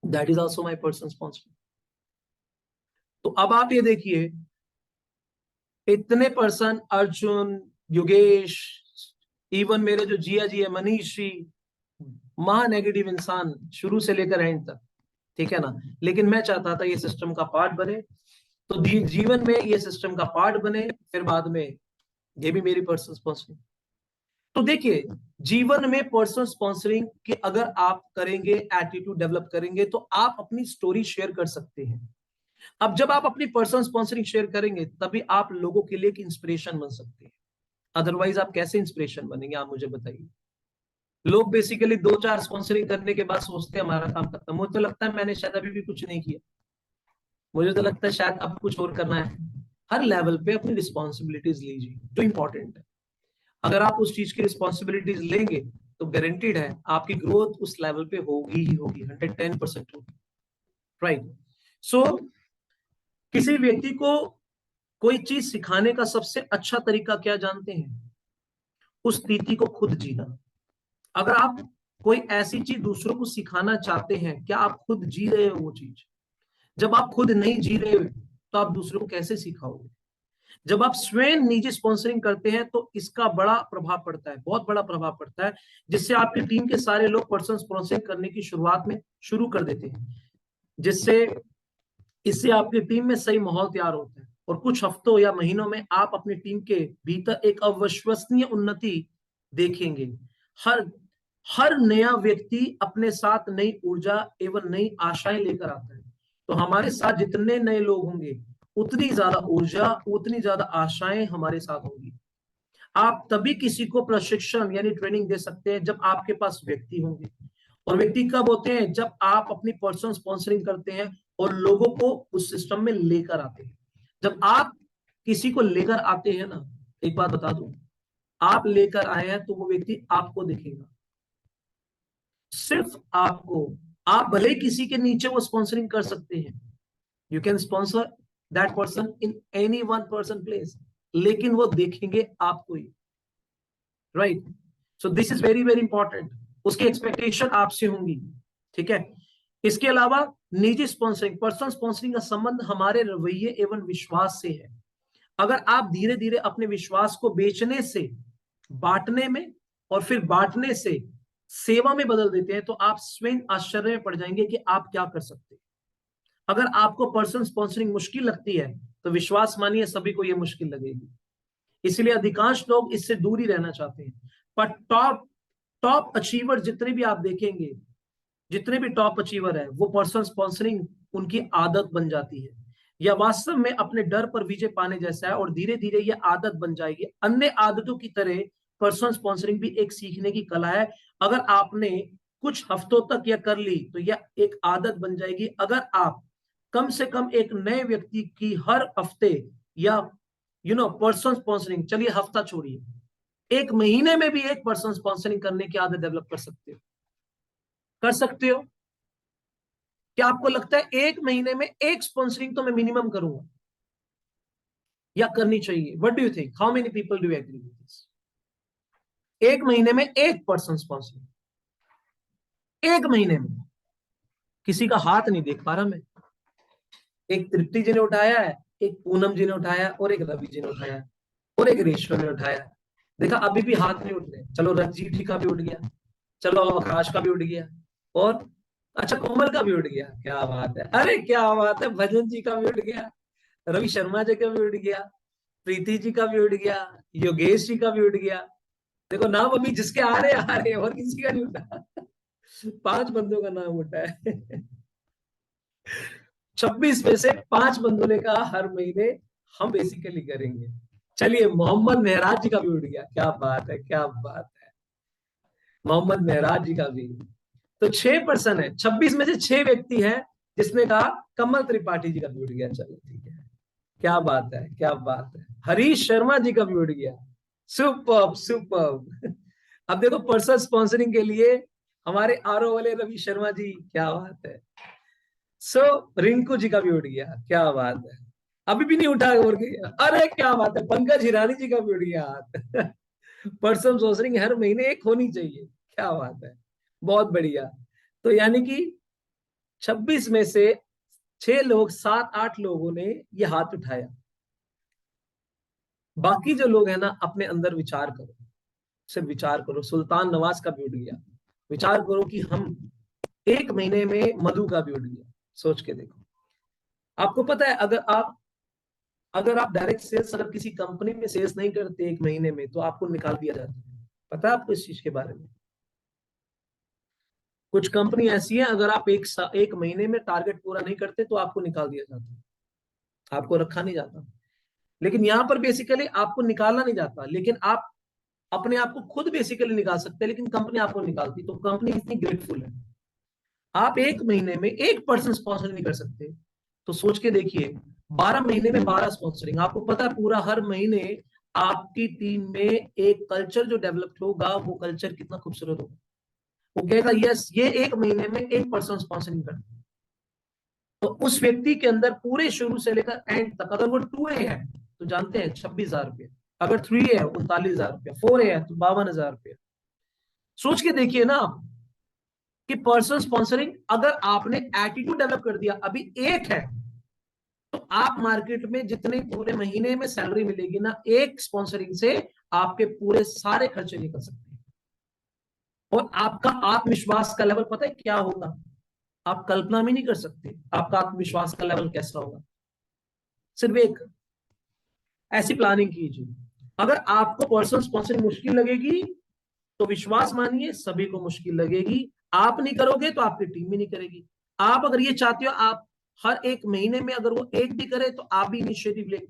That is also my person sponsor. तो अब आप ये देखिए, इतने पर्सन, अर्जुन, योगेश, इवन मेरे जो जिया जी है, मनीष जी, महा नेगेटिव इंसान शुरू से लेकर एंड तक, ठीक है ना। लेकिन मैं चाहता था ये सिस्टम का पार्ट बने, तो जीवन में ये सिस्टम का पार्ट बने, फिर बाद में ये भी मेरी पर्सनल स्पॉन्सरिंग। तो देखिए, जीवन में पर्सनल स्पॉन्सरिंग के अगर आप करेंगे, एटीट्यूड डेवलप करेंगे, तो आप अपनी स्टोरी शेयर कर सकते हैं। अब जब आप अपनी पर्सनल स्पॉन्सरिंग शेयर करेंगे, तभी आप लोगों के लिए एक इंस्पिरेशन बन सकते हैं। अदरवाइज आप कैसे इंस्पिरेशन बनेंगे, आप मुझे बताइए। लोग बेसिकली 2-4 स्पॉन्सरिंग करने के बाद सोचते हैं हमारा काम खत्म। मुझे तो लगता है मैंने शायद अभी भी कुछ नहीं किया, मुझे तो लगता है शायद अब कुछ और करना है। हर लेवल पे अपनी रिस्पॉन्सिबिलिटीज लीजिए, जो इंपॉर्टेंट है। अगर आप उस चीज की रिस्पॉन्सिबिलिटीज लेंगे, तो गारंटीड है आपकी ग्रोथ उस लेवल पे होगी ही होगी, 110% होगी, राइट। सो किसी व्यक्ति को कोई चीज सिखाने का सबसे अच्छा तरीका क्या जानते हैं? उस नीति को खुद जीना। अगर आप कोई ऐसी चीज दूसरों को सिखाना चाहते हैं, क्या आप खुद जी रहे हो वो चीज? जब आप खुद नहीं जी रहे हो, तो आप दूसरों को कैसे सिखाओगे? जब आप स्वयं निजी स्पॉन्सरिंग करते हैं, तो इसका बड़ा प्रभाव पड़ता है, बहुत बड़ा प्रभाव पड़ता है, जिससे आपकी टीम के सारे लोग पर्सनल स्पॉन्सरिंग करने की शुरुआत में शुरू कर देते हैं, जिससे इससे आपकी टीम में सही माहौल तैयार होता है, और कुछ हफ्तों या महीनों में आप अपनी टीम के भीतर एक अविश्वसनीय उन्नति देखेंगे। हर हर नया व्यक्ति अपने साथ नई ऊर्जा एवं नई आशाएं लेकर आता है। तो हमारे साथ जितने नए लोग होंगे, उतनी ज्यादा ऊर्जा, उतनी ज्यादा आशाएं हमारे साथ होंगी। आप तभी किसी को प्रशिक्षण यानी ट्रेनिंग दे सकते हैं जब आपके पास व्यक्ति होंगे। और व्यक्ति कब होते हैं? जब आप अपनी पर्सनल स्पॉन्सरिंग करते हैं और लोगों को उस सिस्टम में लेकर आते हैं। जब आप किसी को लेकर आते हैं ना, एक बात बता दूं, आप लेकर आए हैं तो वो व्यक्ति आपको देखेगा, सिर्फ आपको। आप भले किसी के नीचे वो स्पॉन्सरिंग कर सकते हैं, you can sponsor that person in any one person place, लेकिन वो देखेंगे आपको ही, right. So this is very very important. उसकी एक्सपेक्टेशन आपसे होंगी, ठीक है। इसके अलावा निजी स्पॉन्सरिंग, पर्सनल स्पॉन्सरिंग का संबंध हमारे रवैये एवं विश्वास से है। अगर आप धीरे धीरे अपने विश्वास को बेचने से, बांटने में, और फिर बांटने से सेवा में बदल देते हैं, तो आप स्वयं आश्चर्य में पड़ जाएंगे कि आप क्या कर सकते हैं। अगर आपको पर्सनल स्पॉन्सरिंग मुश्किल लगती है, तो विश्वास मानिए सभी को यह मुश्किल लगेगी। इसलिए अधिकांश लोग इससे दूर ही रहना चाहते हैं। पर टॉप टॉप अचीवर जितने भी आप देखेंगे, जितने भी टॉप अचीवर है वो पर्सनल स्पॉन्सरिंग उनकी आदत बन जाती है। यह वास्तव में अपने डर पर विजय पाने जैसा है और धीरे धीरे यह आदत बन जाएगी। अन्य आदतों की तरह पर्सनल स्पॉन्सरिंग भी एक सीखने की कला है। अगर आपने कुछ हफ्तों तक यह कर ली तो यह एक आदत बन जाएगी। अगर आप कम से कम एक नए व्यक्ति की हर हफ्ते या पर्सनल स्पॉन्सरिंग, चलिए हफ्ता छोड़िए, एक महीने में भी एक पर्सनल स्पॉन्सरिंग करने की आदत डेवलप कर सकते हो। कर सकते हो। क्या आपको लगता है एक महीने में एक स्पॉन्सरिंग तो मैं मिनिमम करूंगा या करनी चाहिए? What do you think? How many people do agree with this? एक महीने में एक पर्सन स्पॉन्सरिंग, एक महीने में। किसी का हाथ नहीं देख पा रहा मैं। एक तृप्ति जी ने उठाया है, एक पूनम जी ने उठाया और एक रवि जी ने उठाया और एक रेशमा ने उठाया। देखा, अभी भी हाथ नहीं उठ रहे। चलो रंजीत जी का भी उठ गया, चलो आकाश का भी उठ गया, और अच्छा कोमल का भी उठ गया। क्या बात है, अरे क्या बात है, भजन जी का भी उठ गया, रवि शर्मा जी का भी उठ गया, प्रीति जी का भी उठ गया, योगेश जी का भी उठ गया। देखो नाम अभी जिसके आ रहे और किसी का नहीं उठा। 5 बंदों का नाम उठा है। 26 में से 5 बंदों ने कहा हर महीने हम बेसिकली करेंगे। चलिए मोहम्मद मेहराज जी का भी उठ गया। क्या बात है, क्या बात है, मोहम्मद मेहराज जी का भी। तो 6% है, 26 में से 6 व्यक्ति हैं जिसने कहा। कमल त्रिपाठी जी का भी उठ गया। चलो ठीक है, क्या बात है, क्या बात है, हरीश शर्मा जी का भी उठ गया। Super super. अब देखो पर्सनल स्पॉन्सरिंग के लिए हमारे आरओ वाले रवि शर्मा जी, क्या बात है। सो रिंकू जी का भी उठ गया। क्या बात है, अभी भी नहीं उठा और गया। अरे क्या बात है, पंकज हिरानी जी का भी उठ गया हाथ। पर्सनल स्पॉन्सरिंग हर महीने एक होनी चाहिए। क्या बात है, बहुत बढ़िया। तो यानी कि 26 में से 6 लोग, 7-8 लोगों ने ये हाथ उठाया। बाकी जो लोग हैं ना, अपने अंदर विचार करो, सिर्फ विचार करो। सुल्तान नवाज का भी उठ गया। विचार करो कि हम एक महीने में, मधु का भी उठ गया। सोच के देखो। आपको पता है, अगर आप डायरेक्ट सेल्स, अगर किसी कंपनी में सेल्स नहीं करते एक महीने में तो आपको निकाल दिया जाता है। पता है आपको इस चीज के बारे में? कुछ कंपनी ऐसी है, अगर आप एक महीने में टारगेट पूरा नहीं करते तो आपको निकाल दिया जाता है, आपको रखा नहीं जाता। लेकिन यहां पर बेसिकली आपको निकाला नहीं जाता, लेकिन आप अपने आप को खुद बेसिकली निकाल सकते हैं, लेकिन कंपनी आपको निकालती। तो कंपनी इतनी ग्रेटफुल है। आप एक महीने में एक पर्सन स्पॉन्सर नहीं कर सकते तो सोच के देखिए, 12 महीने में 12 स्पॉन्सरिंग। आपको पता है पूरा हर महीने आपकी टीम में एक कल्चर जो डेवलप होगा, वो कल्चर कितना खूबसूरत होगा। वो कहेगा यस, ये एक महीने में एक पर्सन स्पॉन्सरिंग करता है। तो उस व्यक्ति के अंदर पूरे शुरू से लेकर एंड तक, अगर वो 2A है तो जानते हैं 26,000 रुपये, अगर 3A है 39,000 रुपया, 4A है तो 52,000 रुपया। सोच के देखिए ना आप कि पर्सनल स्पॉन्सरिंग, अगर आपने एटीट्यूड डेवलप कर दिया, अभी एक है, तो आप मार्केट में जितने पूरे महीने में सैलरी मिलेगी ना, एक स्पॉन्सरिंग से आपके पूरे सारे खर्चे निकल सकते हैं। और आपका आत्मविश्वास का लेवल पता है क्या होगा? आप कल्पना भी नहीं कर सकते आपका आत्मविश्वास का लेवल कैसा होगा। सिर्फ एक ऐसी प्लानिंग कीजिए। अगर आपको पर्सनल स्पॉन्सरिंग मुश्किल लगेगी तो विश्वास मानिए सभी को मुश्किल लगेगी। आप नहीं करोगे तो आपकी टीम भी नहीं करेगी। आप अगर ये चाहते हो आप हर एक महीने में अगर वो एक भी करे तो आप भी इनिशिएटिव ले।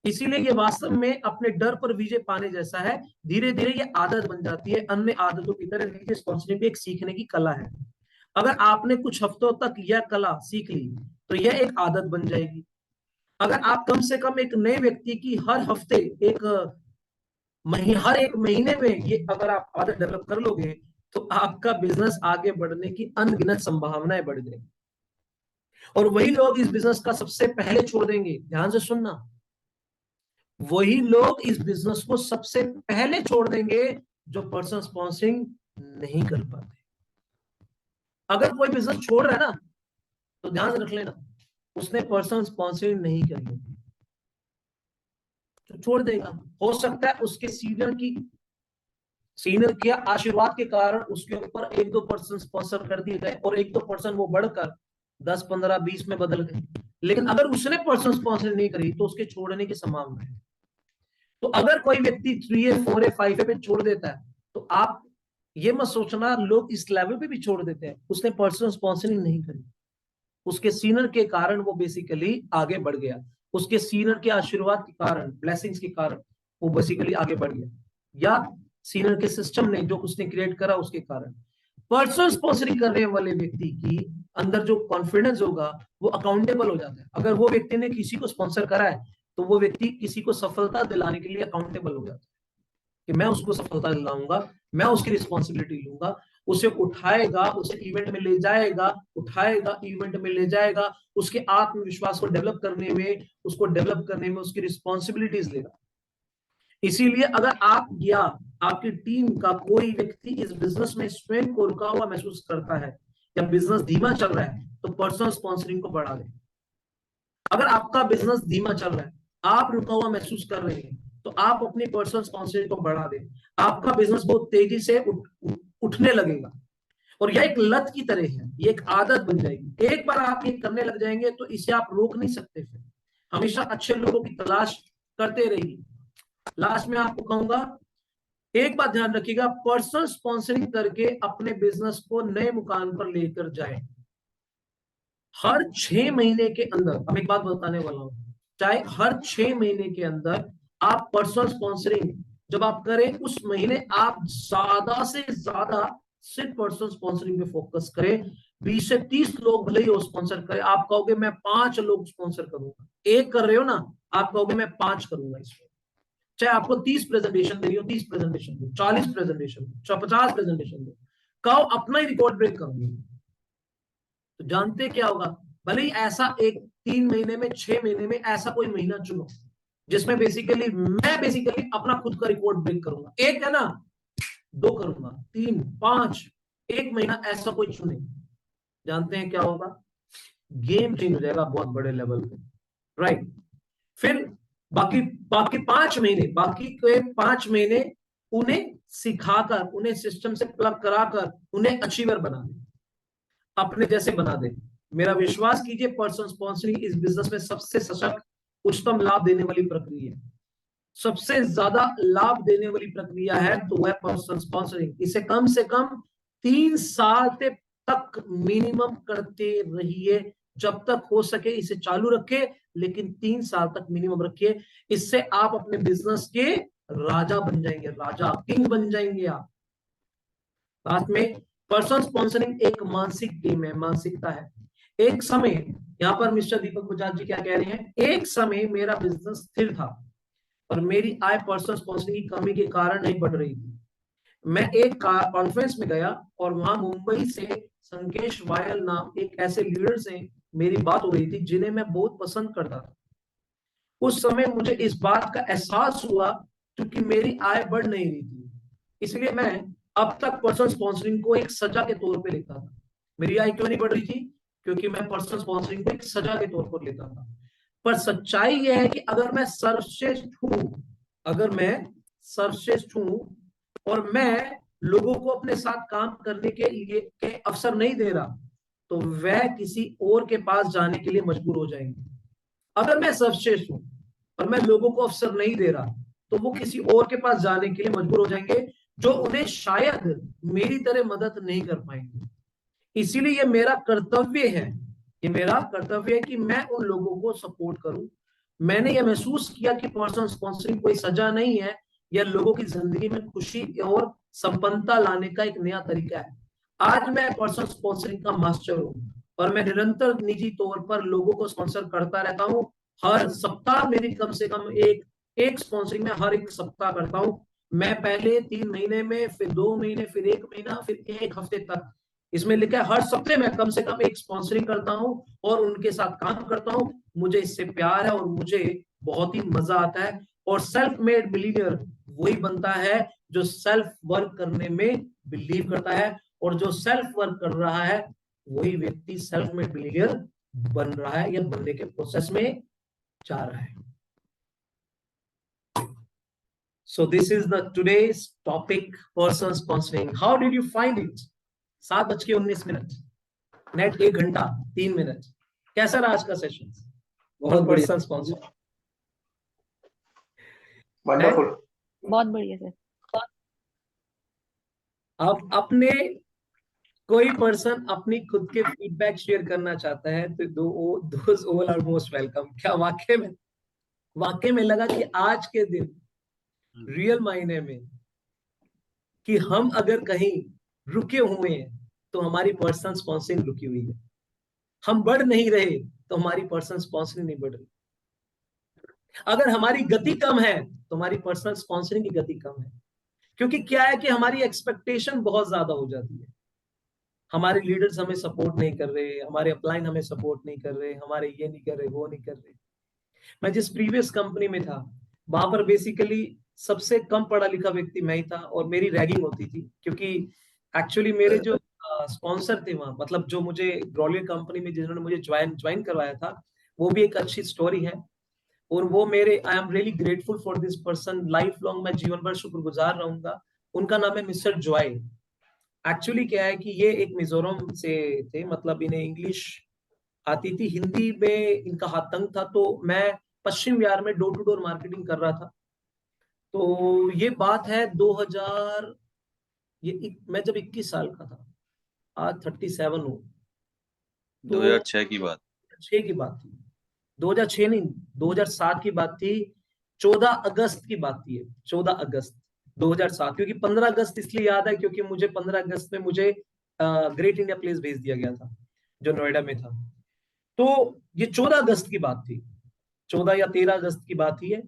इसीलिए ये वास्तव में अपने डर पर विजय पाने जैसा है। धीरे धीरे ये आदत बन जाती है। अन्य आदतों की तरह स्पॉन्सरिंग भी एक सीखने की कला है। अगर आपने कुछ हफ्तों तक यह कला सीख ली तो यह एक आदत बन जाएगी। अगर आप कम से कम एक नए व्यक्ति की हर हफ्ते, एक हर एक महीने में ये अगर आप आदत डेवलप कर लोगे तो आपका बिजनेस आगे बढ़ने की अनगिनत संभावनाएं बढ़ जाएंगी। और वही लोग इस बिजनेस का सबसे पहले छोड़ देंगे। ध्यान से सुनना, वही लोग इस बिजनेस को सबसे पहले छोड़ देंगे जो पर्सनल स्पॉन्सरिंग नहीं कर पाते। अगर कोई बिजनेस छोड़ रहा है ना, तो ध्यान रख लेना उसने पर्सनल स्पॉन्सरिंग नहीं करी होगी, तो छोड़ देगा। हो सकता है उसके सीनियर के आशीर्वाद के कारण उसके ऊपर 1-2% स्पॉन्सर कर दिए गए और 1-2% वो बढ़कर 10, 15, 20 में बदल गए। लेकिन अगर उसने पर्सनल स्पॉन्सर नहीं करी तो उसके छोड़ने की संभावना है। तो अगर कोई व्यक्ति 3A 4A 5A पे छोड़ देता है तो आप ये मत सोचना लोग इस लेवल पे भी छोड़ देते हैं, उसने पर्सनल स्पॉन्सरिंग नहीं करी, उसके सीनियर के कारण वो बेसिकली आगे बढ़ गया, उसके सीनियर के आशीर्वाद के कारण, ब्लेसिंग्स के कारण वो बेसिकली आगे बढ़ गया, या सीनियर के सिस्टम ने जो उसने क्रिएट करा उसके कारण। पर्सनल स्पॉन्सरिंग करने वाले व्यक्ति की अंदर जो कॉन्फिडेंस होगा वो अकाउंटेबल हो जाता है। अगर वो व्यक्ति ने किसी को स्पॉन्सर करा है तो वो व्यक्ति किसी को सफलता दिलाने के लिए अकाउंटेबल हो जाता है कि मैं उसको सफलता दिलाऊंगा, मैं उसकी रिस्पॉन्सिबिलिटी लूंगा, उसे उठाएगा, उसे इवेंट में ले जाएगा, उठाएगा, इवेंट में ले जाएगा, उसके आत्मविश्वास को डेवलप करने में, उसको डेवलप करने में उसकी रिस्पॉन्सिबिलिटीज लेगा। इसीलिए अगर आप या आपकी टीम का कोई व्यक्ति इस बिजनेस में स्वयं को रुका हुआ महसूस करता है या बिजनेस धीमा चल रहा है तो पर्सनल स्पॉन्सरिंग को बढ़ा दें। अगर आपका बिजनेस धीमा चल रहा है, आप रुका हुआ महसूस कर रहे हैं, तो आप अपनी पर्सनल स्पॉन्सरिंग को बढ़ा दें। आपका बिजनेस बहुत तेजी से उठने लगेगा और यह एक लत की तरह है, ये एक आदत बन जाएगी। एक बार आप ये करने लग जाएंगे तो इसे आप रोक नहीं सकते। फिर हमेशा अच्छे लोगों की तलाश करते रहिए। लास्ट में आपको कहूंगा, एक बात ध्यान रखिएगा, पर्सनल स्पॉन्सरिंग करके अपने बिजनेस को नए मुकाम पर लेकर जाए। हर 6 महीने के अंदर, अब एक बात बताने वाला हूं, चाहे हर 6 महीने के अंदर आप पर्सनल स्पॉन्सरिंग जब आप करें, उस महीने आप ज्यादा से ज्यादा सिर्फ पर्सनल स्पॉन्सरिंग पे फोकस करें। 20 से 30 लोग भले ही वो स्पॉन्सर करें, आप कहोगे मैं 5 लोग स्पॉन्सर करूंगा। एक कर रहे हो ना, आप कहोगे मैं 5 करूंगा इसमें। चाहे आपको 30 प्रेजेंटेशन देनी हो, 30 प्रेजेंटेशन दो, 40 प्रेजेंटेशन दो, 50 प्रेजेंटेशन दो, कहो अपना ही रिकॉर्ड ब्रेक करूंगी। तो जानते क्या होगा, भले ही ऐसा एक 3 महीने में, 6 महीने में ऐसा कोई महीना चुनो जिसमें बेसिकली अपना खुद का रिकॉर्ड ब्रेक करूंगा। एक है ना, 2 करूंगा, 3, 5, एक महीना ऐसा कोई चुने। जानते हैं क्या होगा, गेम चेंज हो जाएगा बहुत बड़े लेवल पे, राइट। फिर बाकी बाकी 5 महीने, बाकी के 5 महीने उन्हें सिखाकर, उन्हें सिस्टम से प्लग कराकर उन्हें अचीवर बना दे, अपने जैसे बना दे। मेरा विश्वास कीजिए, पर्सनल स्पॉन्सरिंग इस बिजनेस में सबसे सशक्त, उच्चतम लाभ देने वाली प्रक्रिया है। सबसे ज्यादा लाभ देने वाली प्रक्रिया है तो वह पर्सनल स्पॉन्सरिंग। इसे कम से कम 3 साल तक मिनिमम करते रहिए, जब तक हो सके इसे चालू रखे, लेकिन 3 साल तक मिनिमम रखिए। इससे आप अपने बिजनेस के राजा बन जाएंगे, राजा, किंग बन जाएंगे आप। लास्ट में, पर्सनल स्पॉन्सरिंग एक मानसिक गेम है, मानसिकता है। एक समय, यहाँ पर मिस्टर दीपक बजाज जी क्या कह रहे हैं, एक समय मेरा बिजनेस स्थिर था और मेरी आय पर्सनल स्पॉन्सरिंग की कमी के कारण नहीं बढ़ रही थी। मैं एक कॉन्फ्रेंस में गया और वहां मुंबई से संकेश वायल नाम एक ऐसे लीडर से मेरी बात हो रही थी जिन्हें मैं बहुत पसंद करता था। उस समय मुझे इस बात का एहसास हुआ क्योंकि मेरी आय बढ़ नहीं रही थी, इसलिए मैं अब तक पर्सनल स्पॉन्सरिंग को एक सजा के तौर पे लेता था। मेरी आय क्यों नहीं बढ़ रही थी, क्योंकि मैं पर्सनल स्पॉन्सरिंग को एक सजा के तौर पर लेता था। पर सच्चाई यह है कि अगर मैं सर्वश्रेष्ठ हूं, अगर मैं सर्वश्रेष्ठ हूं और मैं लोगों को अपने साथ काम करने के लिए के अवसर नहीं दे रहा, तो वह किसी और के पास जाने के लिए मजबूर हो जाएंगे। अगर मैं सर्वश्रेष्ठ हूं और मैं लोगों को अवसर नहीं दे रहा, तो वो किसी और के पास जाने के लिए मजबूर हो जाएंगे जो उन्हें शायद मेरी तरह मदद नहीं कर पाएंगे। इसीलिए ये मेरा कर्तव्य है, ये मेरा कर्तव्य है कि मैं उन लोगों को सपोर्ट करूं। मैंने ये महसूस किया कि पर्सनल स्पॉन्सरिंग कोई सजा नहीं है, यह लोगों की जिंदगी में खुशी और संपन्नता लाने का एक नया तरीका है। आज मैं पर्सनल स्पॉन्सरिंग का मास्टर हूं और मैं निरंतर निजी तौर पर लोगों को स्पॉन्सर करता रहता हूं। हर सप्ताह मेरी कम से कम एक एक स्पॉन्सरिंग में हर एक सप्ताह करता हूं। मैं पहले 3 महीने में, फिर 2 महीने, फिर 1 महीना, फिर 1 हफ्ते तक, इसमें लिखा है हर सप्ताह में कम से कम एक स्पॉन्सरिंग करता हूं और उनके साथ काम करता हूं। मुझे इससे प्यार है और मुझे बहुत ही मजा आता है। और सेल्फ मेड बिलीनियर वही बनता है जो सेल्फ वर्क करने में बिलीव करता है, और जो सेल्फ वर्क कर रहा है वही व्यक्ति सेल्फ मेड बिलीनियर बन रहा है या बनने के प्रोसेस में जा रहा है। So this is the today's topic, personal sponsoring. How did you find it? 7:19, net 1 घंटा 3 मिनट। कैसा रहा आज का सेशन? बहुत बढ़िया, पर्सनल स्पॉन्सर, वंडरफुल, बहुत बढ़िया सर। अब अपने कोई पर्सन अपनी खुद के फीडबैक शेयर करना चाहता है तो those all are most welcome. क्या वाकई में लगा कि आज के दिन रियल मायने में कि हम अगर कहीं रुके हुए हैं तो हमारी पर्सनल स्पॉन्सरिंग रुकी हुई है। हम बढ़ नहीं रहे तो हमारी पर्सनल स्पॉन्सरिंग नहीं बढ़ रही। अगर हमारी गति कम है तो हमारी पर्सनल स्पॉन्सरिंग की गति कम है। क्योंकि क्या है कि हमारी एक्सपेक्टेशन बहुत ज्यादा हो जाती है। हमारे लीडर्स हमें सपोर्ट नहीं कर रहे, हमारे अपलाइन हमें सपोर्ट नहीं कर रहे, हमारे ये नहीं कर रहे, वो नहीं कर रहे। मैं जिस प्रीवियस कंपनी में था वहां पर बेसिकली सबसे कम पढ़ा लिखा व्यक्ति मैं ही था और मेरी रैगिंग होती थी। क्योंकि एक्चुअली मेरे जो स्पॉन्सर थे वहां, मतलब जो मुझे ग्रोलियर कंपनी में जिन्होंने मुझे ज्वाइन करवाया था, वो भी एक अच्छी स्टोरी है। और वो मेरे, I am really grateful for this person, life long मैं जीवन भर शुक्रगुजार रहूंगा। उनका नाम है मिस्टर जॉय। एक्चुअली क्या है कि ये एक मिजोरम से थे, मतलब इन्हें इंग्लिश आती थी, हिंदी में इनका हाथ तंग था। तो मैं पश्चिम बिहार में डोर टू डोर मार्केटिंग कर रहा था। तो ये बात है 2000, मैं जब 21 साल का था, आज 37 हूँ। तो 2006 की बात। 6 की बात थी, 2006 नहीं, 2007 की बात थी। 14 अगस्त की बात थी, 14 अगस्त 2007। क्योंकि 15 अगस्त इसलिए याद है क्योंकि मुझे 15 अगस्त में मुझे ग्रेट इंडिया प्लेस भेज दिया गया था जो नोएडा में था। तो ये 14 अगस्त की बात थी, 14 या 13 अगस्त की बात ही है।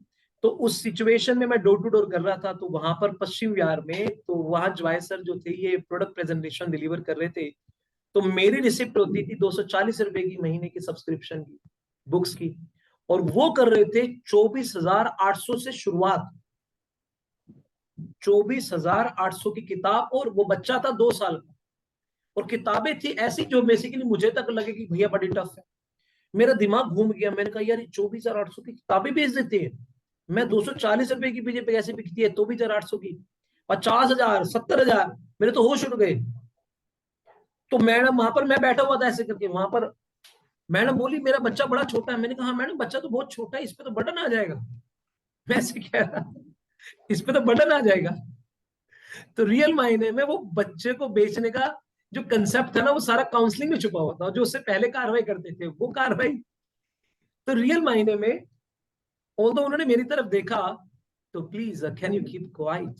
तो उस सिचुएशन में मैं डोर टू डोर कर रहा था। तो वहां पर पश्चिम बिहार में, तो वहां जॉय सर जो थे ये प्रोडक्ट प्रेजेंटेशन डिलीवर कर रहे थे। तो मेरी रिसिप्ट होती थी 240 रुपए की महीने की सब्सक्रिप्शन की, बुक्स की। और वो कर रहे थे 24,800 से शुरुआत, 24,800 की किताब। और वो बच्चा था 2 साल का, और किताबें थी ऐसी जो बेसिकली मुझे तक लगे कि भैया बड़ी टफ है। मेरा दिमाग घूम गया, मैंने कहा यार 24,800 की किताबें बेच देते हैं। मैं 240 रुपए की पीछे कैसे बिकती है 24,800 की, 50,000, 70,000, मेरे तो होश उड़ गए। तो मैडम वहां पर, मैं बैठा हुआ था ऐसे करके वहां पर, मैडम बोली मेरा बच्चा बड़ा छोटा है। मैंने कहा हाँ मैडम बच्चा तो बहुत छोटा है, इस पे तो बटन आ जाएगा। मैं ऐसे कह रहा, इस पे तो बटन आ जाएगा। तो रियल मायने में वो बच्चे को बेचने का जो कंसेप्ट था ना, वो सारा काउंसलिंग में छुपा हुआ था। जो उससे पहले कार्रवाई करते थे वो कार्रवाई। तो रियल मायने में ऑल्दो उन्होंने मेरी तरफ देखा, तो please can you keep quiet,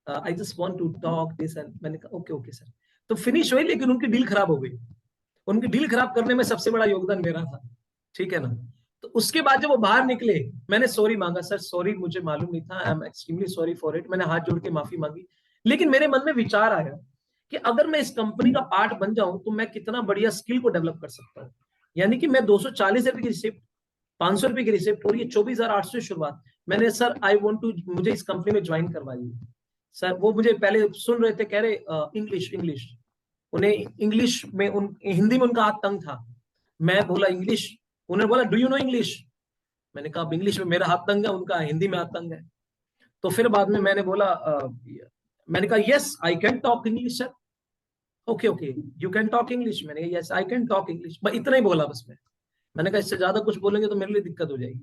I just want to talk this end, मैंने कहा ओके ओके सर। तो फिनिश हुई, लेकिन उनकी डील खराब हो गई। उनकी डील खराब करने में सबसे बड़ा योगदान मेरा था, ठीक है ना। तो उसके बाद जब वो बाहर निकले, मैंने सॉरी मांगा, सर सॉरी मुझे मालूम नहीं था, I am extremely sorry for it. मैंने हाथ जोड़ के माफी मांगी। लेकिन मेरे मन में विचार आया कि अगर मैं इस कंपनी का पार्ट बन जाऊं तो मैं कितना बढ़िया स्किल को डेवलप कर सकता हूँ। यानी कि मैं 240 रुपए की रिसिप्ट, 500 रुपए की रिसिप्ट, और ये 24,800 से शुरुआत। मैंने सर आई वॉन्ट टू, मुझे इस कंपनी में ज्वाइन करवाइए। सर वो मुझे पहले सुन रहे थे, कह रहे इंग्लिश इंग्लिश, उन्हें इंग्लिश में, उन हिंदी में उनका हाथ तंग था। मैं बोला इंग्लिश, उन्होंने बोला डू यू नो इंग्लिश। मैंने कहा अब इंग्लिश में मेरा हाथ तंग है, उनका हिंदी में हाथ तंग है। तो फिर बाद में मैंने बोला मैंने कहा yes I can talk English sir. Okay okay you can talk English. मैंने कहा yes I can talk English, बस इतना ही बोला बस मैं। मैंने कहा इससे ज्यादा कुछ बोलेंगे तो मेरे लिए दिक्कत हो जाएगी।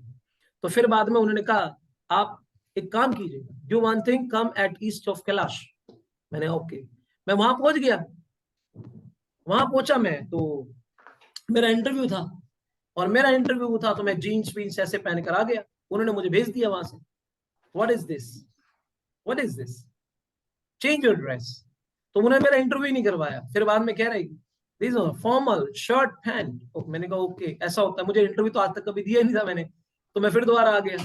तो फिर बाद में उन्होंने कहा आप एक काम कीजिए, do one thing, come at east of Kailash. मैंने ओके। मैं वहां पहुंच गया। वहां पहुंचा मैं तो मेरा इंटरव्यू था, और मेरा इंटरव्यू था तो मैं जीन्स वीन्स ऐसे पहन कर आ गया। उन्होंने मुझे भेज दिया वहां से। What is this, what is this, change your dress. तो उन्होंने मेरा इंटरव्यू नहीं करवाया। फिर बाद में कह रही दिस फॉर्मल शर्ट पैंट। मैंने कहा ओके ऐसा होता है, मुझे इंटरव्यू तो आज तक कभी दिया ही नहीं था मैंने। तो मैं फिर दोबारा आ गया।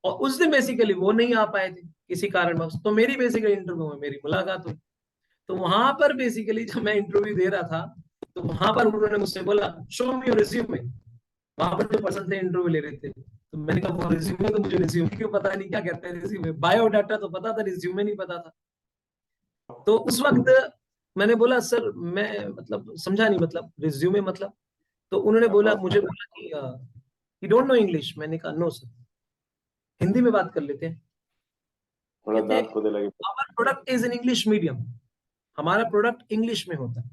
और उस दिन बेसिकली वो नहीं आ पाए थे किसी कारणवश, तो मेरी बेसिकली इंटरव्यू में मेरी मुलाकात हुई। तो वहां पर बेसिकली जब मैं इंटरव्यू दे रहा था, तो वहां पर उन्होंने मुझसे बोला शो मी योर रिज्यूमे। वहां पर जो पर्सन थे इंटरव्यू ले रहे थे, तो मैंने कहा वो रिज्यूमे, तो मुझे रिज्यूमे क्यों पता नहीं क्या कहते हैं रिज्यूमे, बायोडाटा तो पता था, रिज्यूमे नहीं पता था। तो उस वक्त मैंने बोला सर मैं मतलब समझा नहीं, मतलब रिज्यूमे मतलब। तो उन्होंने बोला, मुझे बोला कि यू डोंट नो इंग्लिश। मैंने कहा नो सर, हिंदी में बात कर लेते हैं। थोड़ा कहते दांत खोदे लगे। Our product is in English medium, हमारा प्रोडक्ट इंग्लिश में होता है,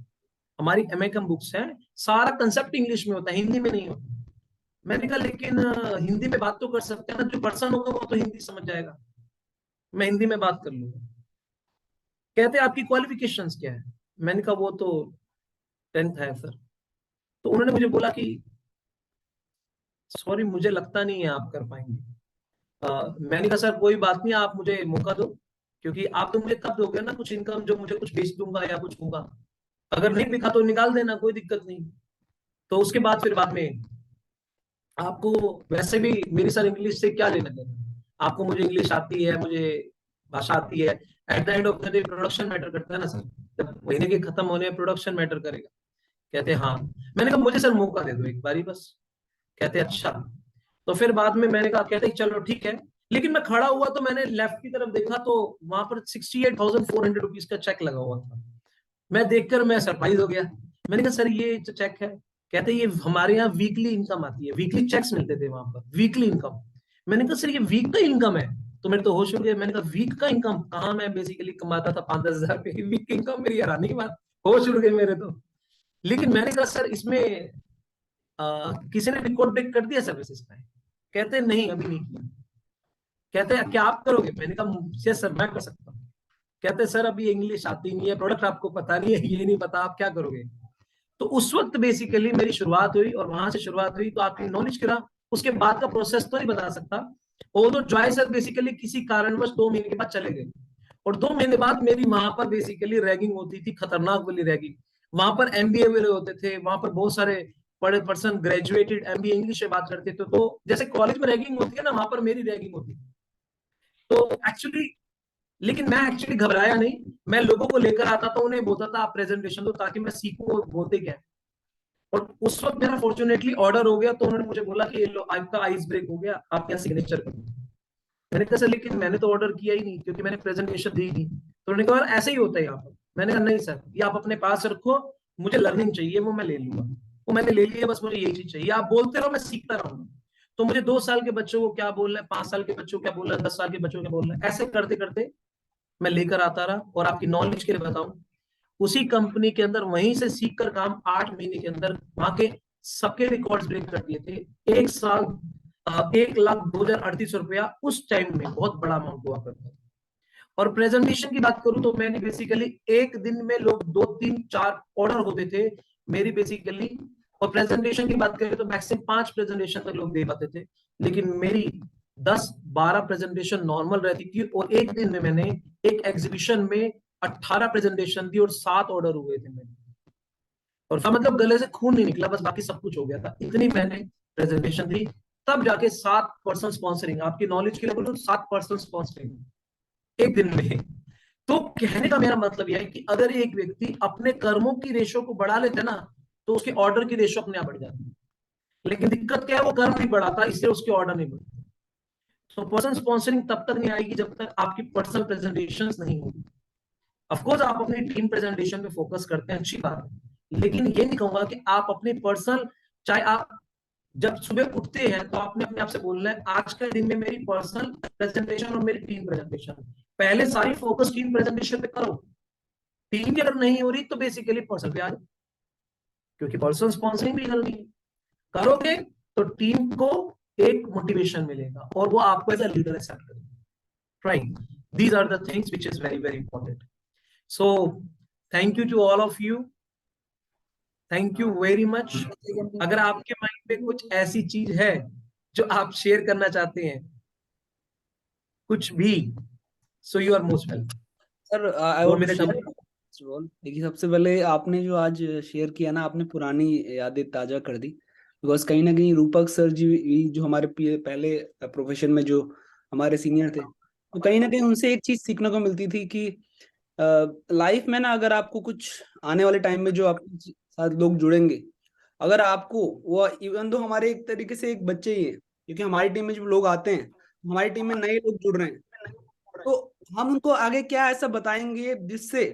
हमारी अमेरिकन बुक्स हैं, सारा कंसेप्ट इंग्लिश में होता है, हिंदी में नहीं होता। मैंने कहा लेकिन हिंदी में बात तो कर सकते हैं ना, जो पर्सन होगा वो तो हिंदी समझ जाएगा, मैं हिंदी में बात कर लूंगा। कहते आपकी क्वालिफिकेशंस क्या है? मैंने कहा वो तो 10th है सर। तो उन्होंने मुझे बोला कि सॉरी मुझे लगता नहीं है आप कर पाएंगे। मैंने कहा सर कोई बात नहीं, आप मुझे मौका दो, क्योंकि आप तो मुझे तब दोगे ना कुछ इनकम जो मुझे कुछ बेच दूंगा या कुछ होगा। अगर नहीं बिका तो निकाल देना, कोई दिक्कत नहीं। तो उसके बाद फिर बाद में आपको वैसे भी मेरी सर इंग्लिश से क्या लेना देना, आपको मुझे इंग्लिश आती है, मुझे भाषा आती है, at the end of the day production matter करता है ना सर। जब महीने के खत्म होने में प्रोडक्शन मैटर करेगा। कहते हाँ। मैंने कहा मुझे सर मौका दे दो एक बारी बस। कहते अच्छा। तो फिर बाद में मैंने कहा, कहते चलो ठीक है। लेकिन मैं खड़ा हुआ तो मैंने लेफ्ट की तरफ देखा तो वहां पर 68,400 रुपीज का चेक लगा हुआ था। मैं देखकर मैं सरप्राइज हो गया। मैंने कहा सर ये जो चेक है, कहते ये हमारे यहाँ वीकली इनकम आती है, वीकली चेक्स मिलते थे वहां पर, वीकली इनकम। मैंने कहा सर ये वीक का इनकम है? तो मेरे तो होश उड़ गया। मैंने कहा वीक का इनकम कहाँ, मैं बेसिकली कमाता था 5-10 हजार रुपए की वीक की इनकम, मेरी हैरानी की बात। होश उड़ गए मेरे तो। लेकिन मैंने कहा सर इसमें किसी ने रिकॉर्ड ब्रेक कर दिया सर्विसेज का? कहते नहीं अभी नहीं किया। कहते हैं क्या आप करोगे? मैंने कहा यस सर मैं कर सकता हूँ। कहते सर अभी इंग्लिश आती नहीं है, प्रोडक्ट आपको पता नहीं है, ये नहीं पता, आप क्या करोगे? तो उस वक्त बेसिकली मेरी शुरुआत हुई, और वहां से शुरुआत हुई। तो आपकी नॉलेज करा, उसके बाद का प्रोसेस तो नहीं बता सकता। और तो जॉय सर बेसिकली किसी कारणवश 2 महीने के बाद चले गए। और 2 महीने बाद मेरी वहां पर बेसिकली रैगिंग होती थी, खतरनाक वाली रैगिंग। वहां पर एमबीए वाले होते थे, वहां पर बहुत सारे बड़े पर्सन ग्रेजुएटेड एमबीए इंग्लिश में बात करते थे। तो जैसे कॉलेज में रैगिंग होती है ना, वहां पर मेरी रैगिंग होती थी। तो एक्चुअली, लेकिन मैं एक्चुअली घबराया नहीं। मैं लोगों को लेकर आता था, उन्हें बोलता था आप प्रेजेंटेशन दो, ताकि मैं सीखूं वो बोलते क्या है। और उस वक्त मेरा फॉर्चुनेटली ऑर्डर हो गया, तो उन्होंने मुझे बोला कि ये लो आपका आइस ब्रेक हो गया, आप यहाँ सिग्नेचर करो। मैंने कहा सर लेकिन मैंने तो ऑर्डर किया ही नहीं, क्योंकि मैंने प्रेजेंटेशन दी थी। तो उन्होंने कहा ऐसे ही होता है यहाँ पर। मैंने कहा नहीं सर, ये आप अपने पास रखो, मुझे लर्निंग चाहिए, वो मैं ले लूंगा। वो मैंने ले लिया, बस मुझे यही चीज चाहिए, आप बोलते रहो मैं सीखता रहूंगा। तो मुझे 2 साल के बच्चों को क्या बोलना है, 5 साल के बच्चों को क्या बोलना है, 10 साल के बच्चों को क्या बोलना है, ऐसे करते करते मैं लेकर आता रहा। और आपकी नॉलेज के लिए बताऊं, उसी कंपनी के अंदर वहीं से सीख कर काम 8 महीने के अंदर वहां के सबके रिकॉर्ड्स ब्रेक कर दिए थे। 1 साल 1,02,038 रुपया उस टाइम में बहुत बड़ा अमाउंट हुआ करता था। और प्रेजेंटेशन की बात करूं तो मैंने बेसिकली एक दिन में लोग 2-3-4 ऑर्डर होते थे मेरी बेसिकली। और प्रेजेंटेशन की बात करें तो मैक्सिमम 5 प्रेजेंटेशन तक लोग दे पाते थे। लेकिन मेरी 10-12 प्रेजेंटेशन नॉर्मल रहती थी, और एक दिन में मैंने एक एग्जीबिशन में 18 प्रेजेंटेशन दी और 7 ऑर्डर हुए थे मेरे। और मतलब गले से खून नहीं निकला, बस बाकी सब कुछ हो गया था, इतनी मैंने प्रेजेंटेशन दी। तब जाके 7 पर्सन स्पॉन्सरिंग, आपकी नॉलेज के लिए बोलो, 7 पर्सन स्पॉन्सरिंग एक दिन में। तो कहने का मेरा मतलब यह है कि अगर एक व्यक्ति अपने कर्मों की रेशो को बढ़ा लेते ना, तो उसके ऑर्डर की रेशो अपने आप बढ़ जाती है। लेकिन दिक्कत क्या है, वो कर्म नहीं बढ़ाता, इसलिए उसके ऑर्डर नहीं बढ़ते। तो पर्सन स्पॉन्सरिंग तब तक नहीं आएगी जब तक आपकी पर्सनल प्रेजेंटेशन नहीं होगी। ऑफकोर्स आप अपनी टीम प्रेजेंटेशन पे फोकस करते हैं, अच्छी बात है। लेकिन ये नहीं कहूंगा कि आप अपनी पर्सनल, चाहे आप जब सुबह उठते हैं तो आपने अपने आप से बोलना है आज के दिन में मेरी पर्सनल प्रेजेंटेशन और मेरी टीम प्रेजेंटेशन। पहले सारी फोकस टीम प्रेजेंटेशन पे करो। टीम की अगर नहीं हो रही तो बेसिकली पर्सन पे आ जाओ, क्योंकि पर्सन स्पॉन्सरिंग भी करनी है। करोगे तो टीम को एक मोटिवेशन मिलेगा, और वो आपको एज अ लीडर एक्सेप्ट करेगा। Right, these are the things which is very very important. So thank you to all of you, thank you very much. अगर आपके माइंड में कुछ ऐसी चीज है जो आप शेयर करना चाहते हैं, कुछ भी, so you are most welcome. Sir I और वांट टू मेरे शेयर। कंपनी, देखिए सबसे पहले आपने जो आज शेयर किया ना, आपने पुरानी यादें ताजा कर दी। बिकॉज कहीं ना कहीं रूपक सर जी जो हमारे पहले प्रोफेशन में जो हमारे सीनियर थे, तो कहीं ना कहीं उनसे एक चीज सीखने को मिलती थी कि लाइफ में ना, अगर आपको कुछ आने वाले टाइम में जो आपके साथ लोग जुड़ेंगे, अगर आपको वो इवन दो हमारे एक तरीके से एक बच्चे ही हैं, क्योंकि हमारी टीम में जो लोग आते हैं, हमारी टीम में नए लोग जुड़ रहे हैं, तो हम उनको आगे क्या ऐसा बताएंगे जिससे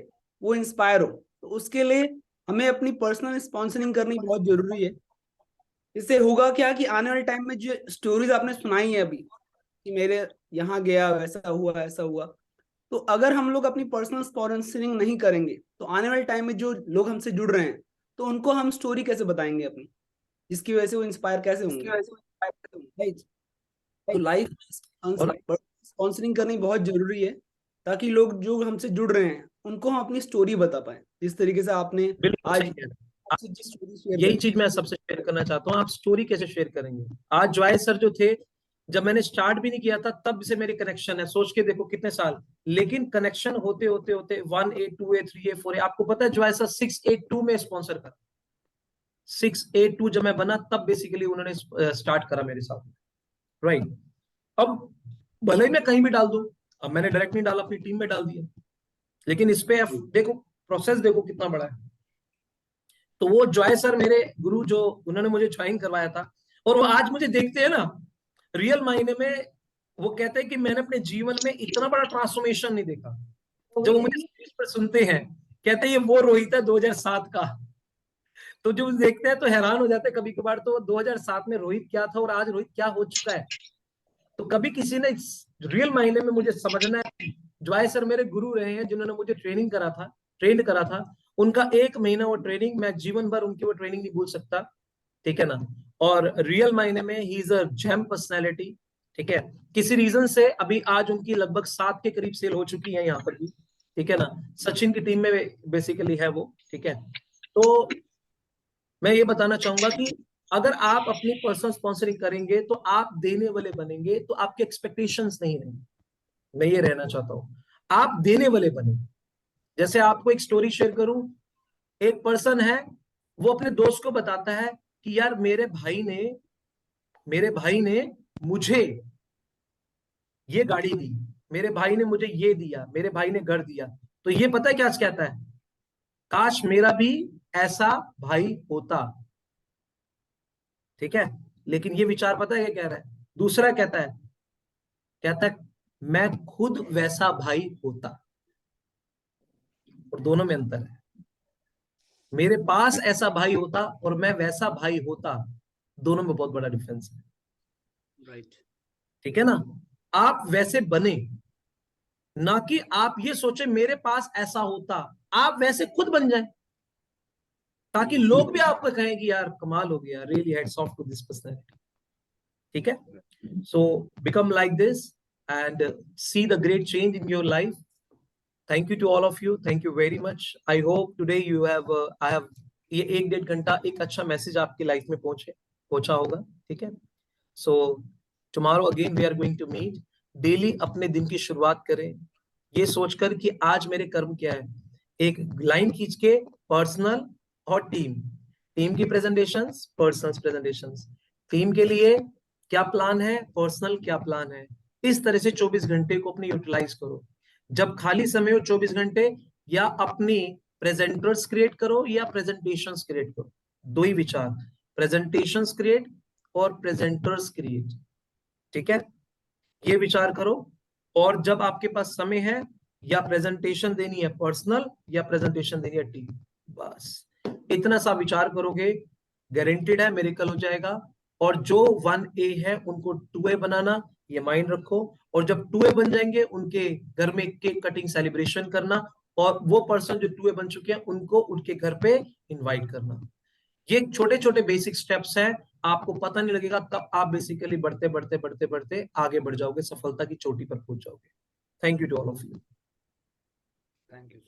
वो इंस्पायर हो। तो उसके लिए हमें अपनी पर्सनल स्पॉन्सरिंग करनी बहुत जरूरी है। इससे होगा क्या कि आने वाले टाइम में जो स्टोरीज आपने सुनाई है अभी कि मेरे यहाँ गया, वैसा हुआ, ऐसा हुआ, तो अगर हम लोग अपनी पर्सनल स्पॉन्सरिंग नहीं करेंगे, तो आने वाले टाइम में जो लोग हमसे जुड़ रहे हैं, तो उनको हम स्टोरी कैसे बताएंगे अपनी, जिसकी वजह से वो इंस्पायर कैसे होंगे, राइट। तो लाइफ और स्पॉन्सरिंग करनी बहुत जरूरी है, ताकि लोग जो हमसे जुड़ रहे हैं उनको हम अपनी स्टोरी बता पाए, जिस तरीके से आपने बिल्कुल आज सही कह रहे हैं। जिस स्टोरी शेयर यही करी। चीज मैं सबसे शेयर करना चाहता हूँ, आप स्टोरी कैसे शेयर करेंगे। आज जॉय सर जो थे, जब मैंने स्टार्ट भी नहीं किया था तब से मेरे कनेक्शन है, सोच के देखो कितने साल। लेकिन कनेक्शन होते होते होते 1A 2A 3A 4A, आपको पता है जॉय सर 682 में स्पॉन्सर करा। 682 जब मैं बना तब बेसिकली उन्होंने स्टार्ट करा मेरे साथ, राइट। अब भले ही मैं कहीं भी डाल दूं, अब मैंने डायरेक्ट नहीं डाला, अपनी टीम में डाल दिया, लेकिन इस पे देखो प्रोसेस देखो कितना बड़ा है। तो वो जॉय सर मेरे गुरु, जो उन्होंने मुझे ज्वाइन करवाया था, और वो आज मुझे देखते हैं ना, रियल मायने में वो कहते हैं कि मैंने अपने जीवन में इतना बड़ा ट्रांसफॉर्मेशन नहीं देखा। जब वो मुझे स्टेज पर सुनते हैं, कहते हैं ये वो रोहित है 2007 का। तो जो देखते हैं तो हैरान हो जाते हैं कभी कभार, तो 2007 में रोहित क्या था और आज रोहित क्या हो चुका है। तो कभी किसी ने रियल मायने में मुझे समझना है, जॉय सर मेरे गुरु रहे हैं, जिन्होंने मुझे ट्रेंड करा था। उनका 1 महीना वो ट्रेनिंग, मैं जीवन भर उनकी वो ट्रेनिंग नहीं भूल सकता, ठीक है ना। और रियल मायने में ही इज अ जेम पर्सनैलिटी, ठीक है। किसी रीजन से अभी आज उनकी लगभग 7 के करीब सेल हो चुकी है यहाँ पर भी, ठीक है ना। सचिन की टीम में बेसिकली है वो, ठीक है। तो मैं ये बताना चाहूंगा कि अगर आप अपनी पर्सनल स्पॉन्सरिंग करेंगे तो आप देने वाले बनेंगे, तो आपके एक्सपेक्टेशंस नहीं रहेंगे। मैं ये रहना चाहता हूं, आप देने वाले बने। जैसे आपको एक स्टोरी शेयर करूं, एक पर्सन है, वो अपने दोस्त को बताता है कि यार मेरे भाई ने मुझे ये गाड़ी दी, मेरे भाई ने मुझे ये दिया, मेरे भाई ने घर दिया। तो ये पता है क्या कहता है, काश मेरा भी ऐसा भाई होता, ठीक है। लेकिन ये विचार पता है क्या कह रहा है, दूसरा कहता है मैं खुद वैसा भाई होता। और दोनों में अंतर है, मेरे पास ऐसा भाई होता और मैं वैसा भाई होता, दोनों में बहुत बड़ा डिफरेंस है, राइट। ठीक है ना। आप वैसे बने, ना कि आप ये सोचे मेरे पास ऐसा होता, आप वैसे खुद बन जाए, ताकि लोग भी आपको कहें कि यार कमाल हो गया, really hats off to this personality, ठीक है। So become like this and see the great change in your life. Thank you to all of you, thank you very much. I hope today you have I have ये 1-1.5 घंटा एक अच्छा message आपकी life में पहुंचा होगा, ठीक है। So tomorrow again we are going to meet. Daily अपने दिन की शुरुआत करें ये सोचकर कि आज मेरे कर्म क्या है। एक लाइन खींच के, पर्सनल और टीम, टीम की प्रेजेंटेशंस, पर्सनल प्रेजेंटेशंस, टीम के लिए क्या प्लान है, पर्सनल क्या प्लान है। इस तरह से 24 घंटे को अपने यूटिलाइज करो। जब खाली समय हो 24 घंटे, या अपनी प्रेजेंटर्स क्रिएट करो या प्रेजेंटेशंस क्रिएट करो, दो ही विचार, प्रेजेंटेशंस क्रिएट और प्रेजेंटर्स क्रिएट, ठीक है। ये विचार करो। और जब आपके पास समय है, या प्रेजेंटेशन देनी है पर्सनल या प्रेजेंटेशन देनी है टीम, बस इतना सा विचार करोगे, गारंटेड है मेरेकल हो जाएगा। और जो 1A है उनको 2A बनाना, ये माइंड रखो। और जब 2A बन जाएंगे, उनके घर में केक कटिंग सेलिब्रेशन करना, और वो पर्सन जो 2A बन चुके हैं उनको उनके घर पे इनवाइट करना। ये छोटे छोटे बेसिक स्टेप्स हैं, आपको पता नहीं लगेगा, तब आप बेसिकली बढ़ते बढ़ते बढ़ते बढ़ते आगे बढ़ जाओगे, सफलता की चोटी पर पहुंच जाओगे। Thank you to all of you. Thank you.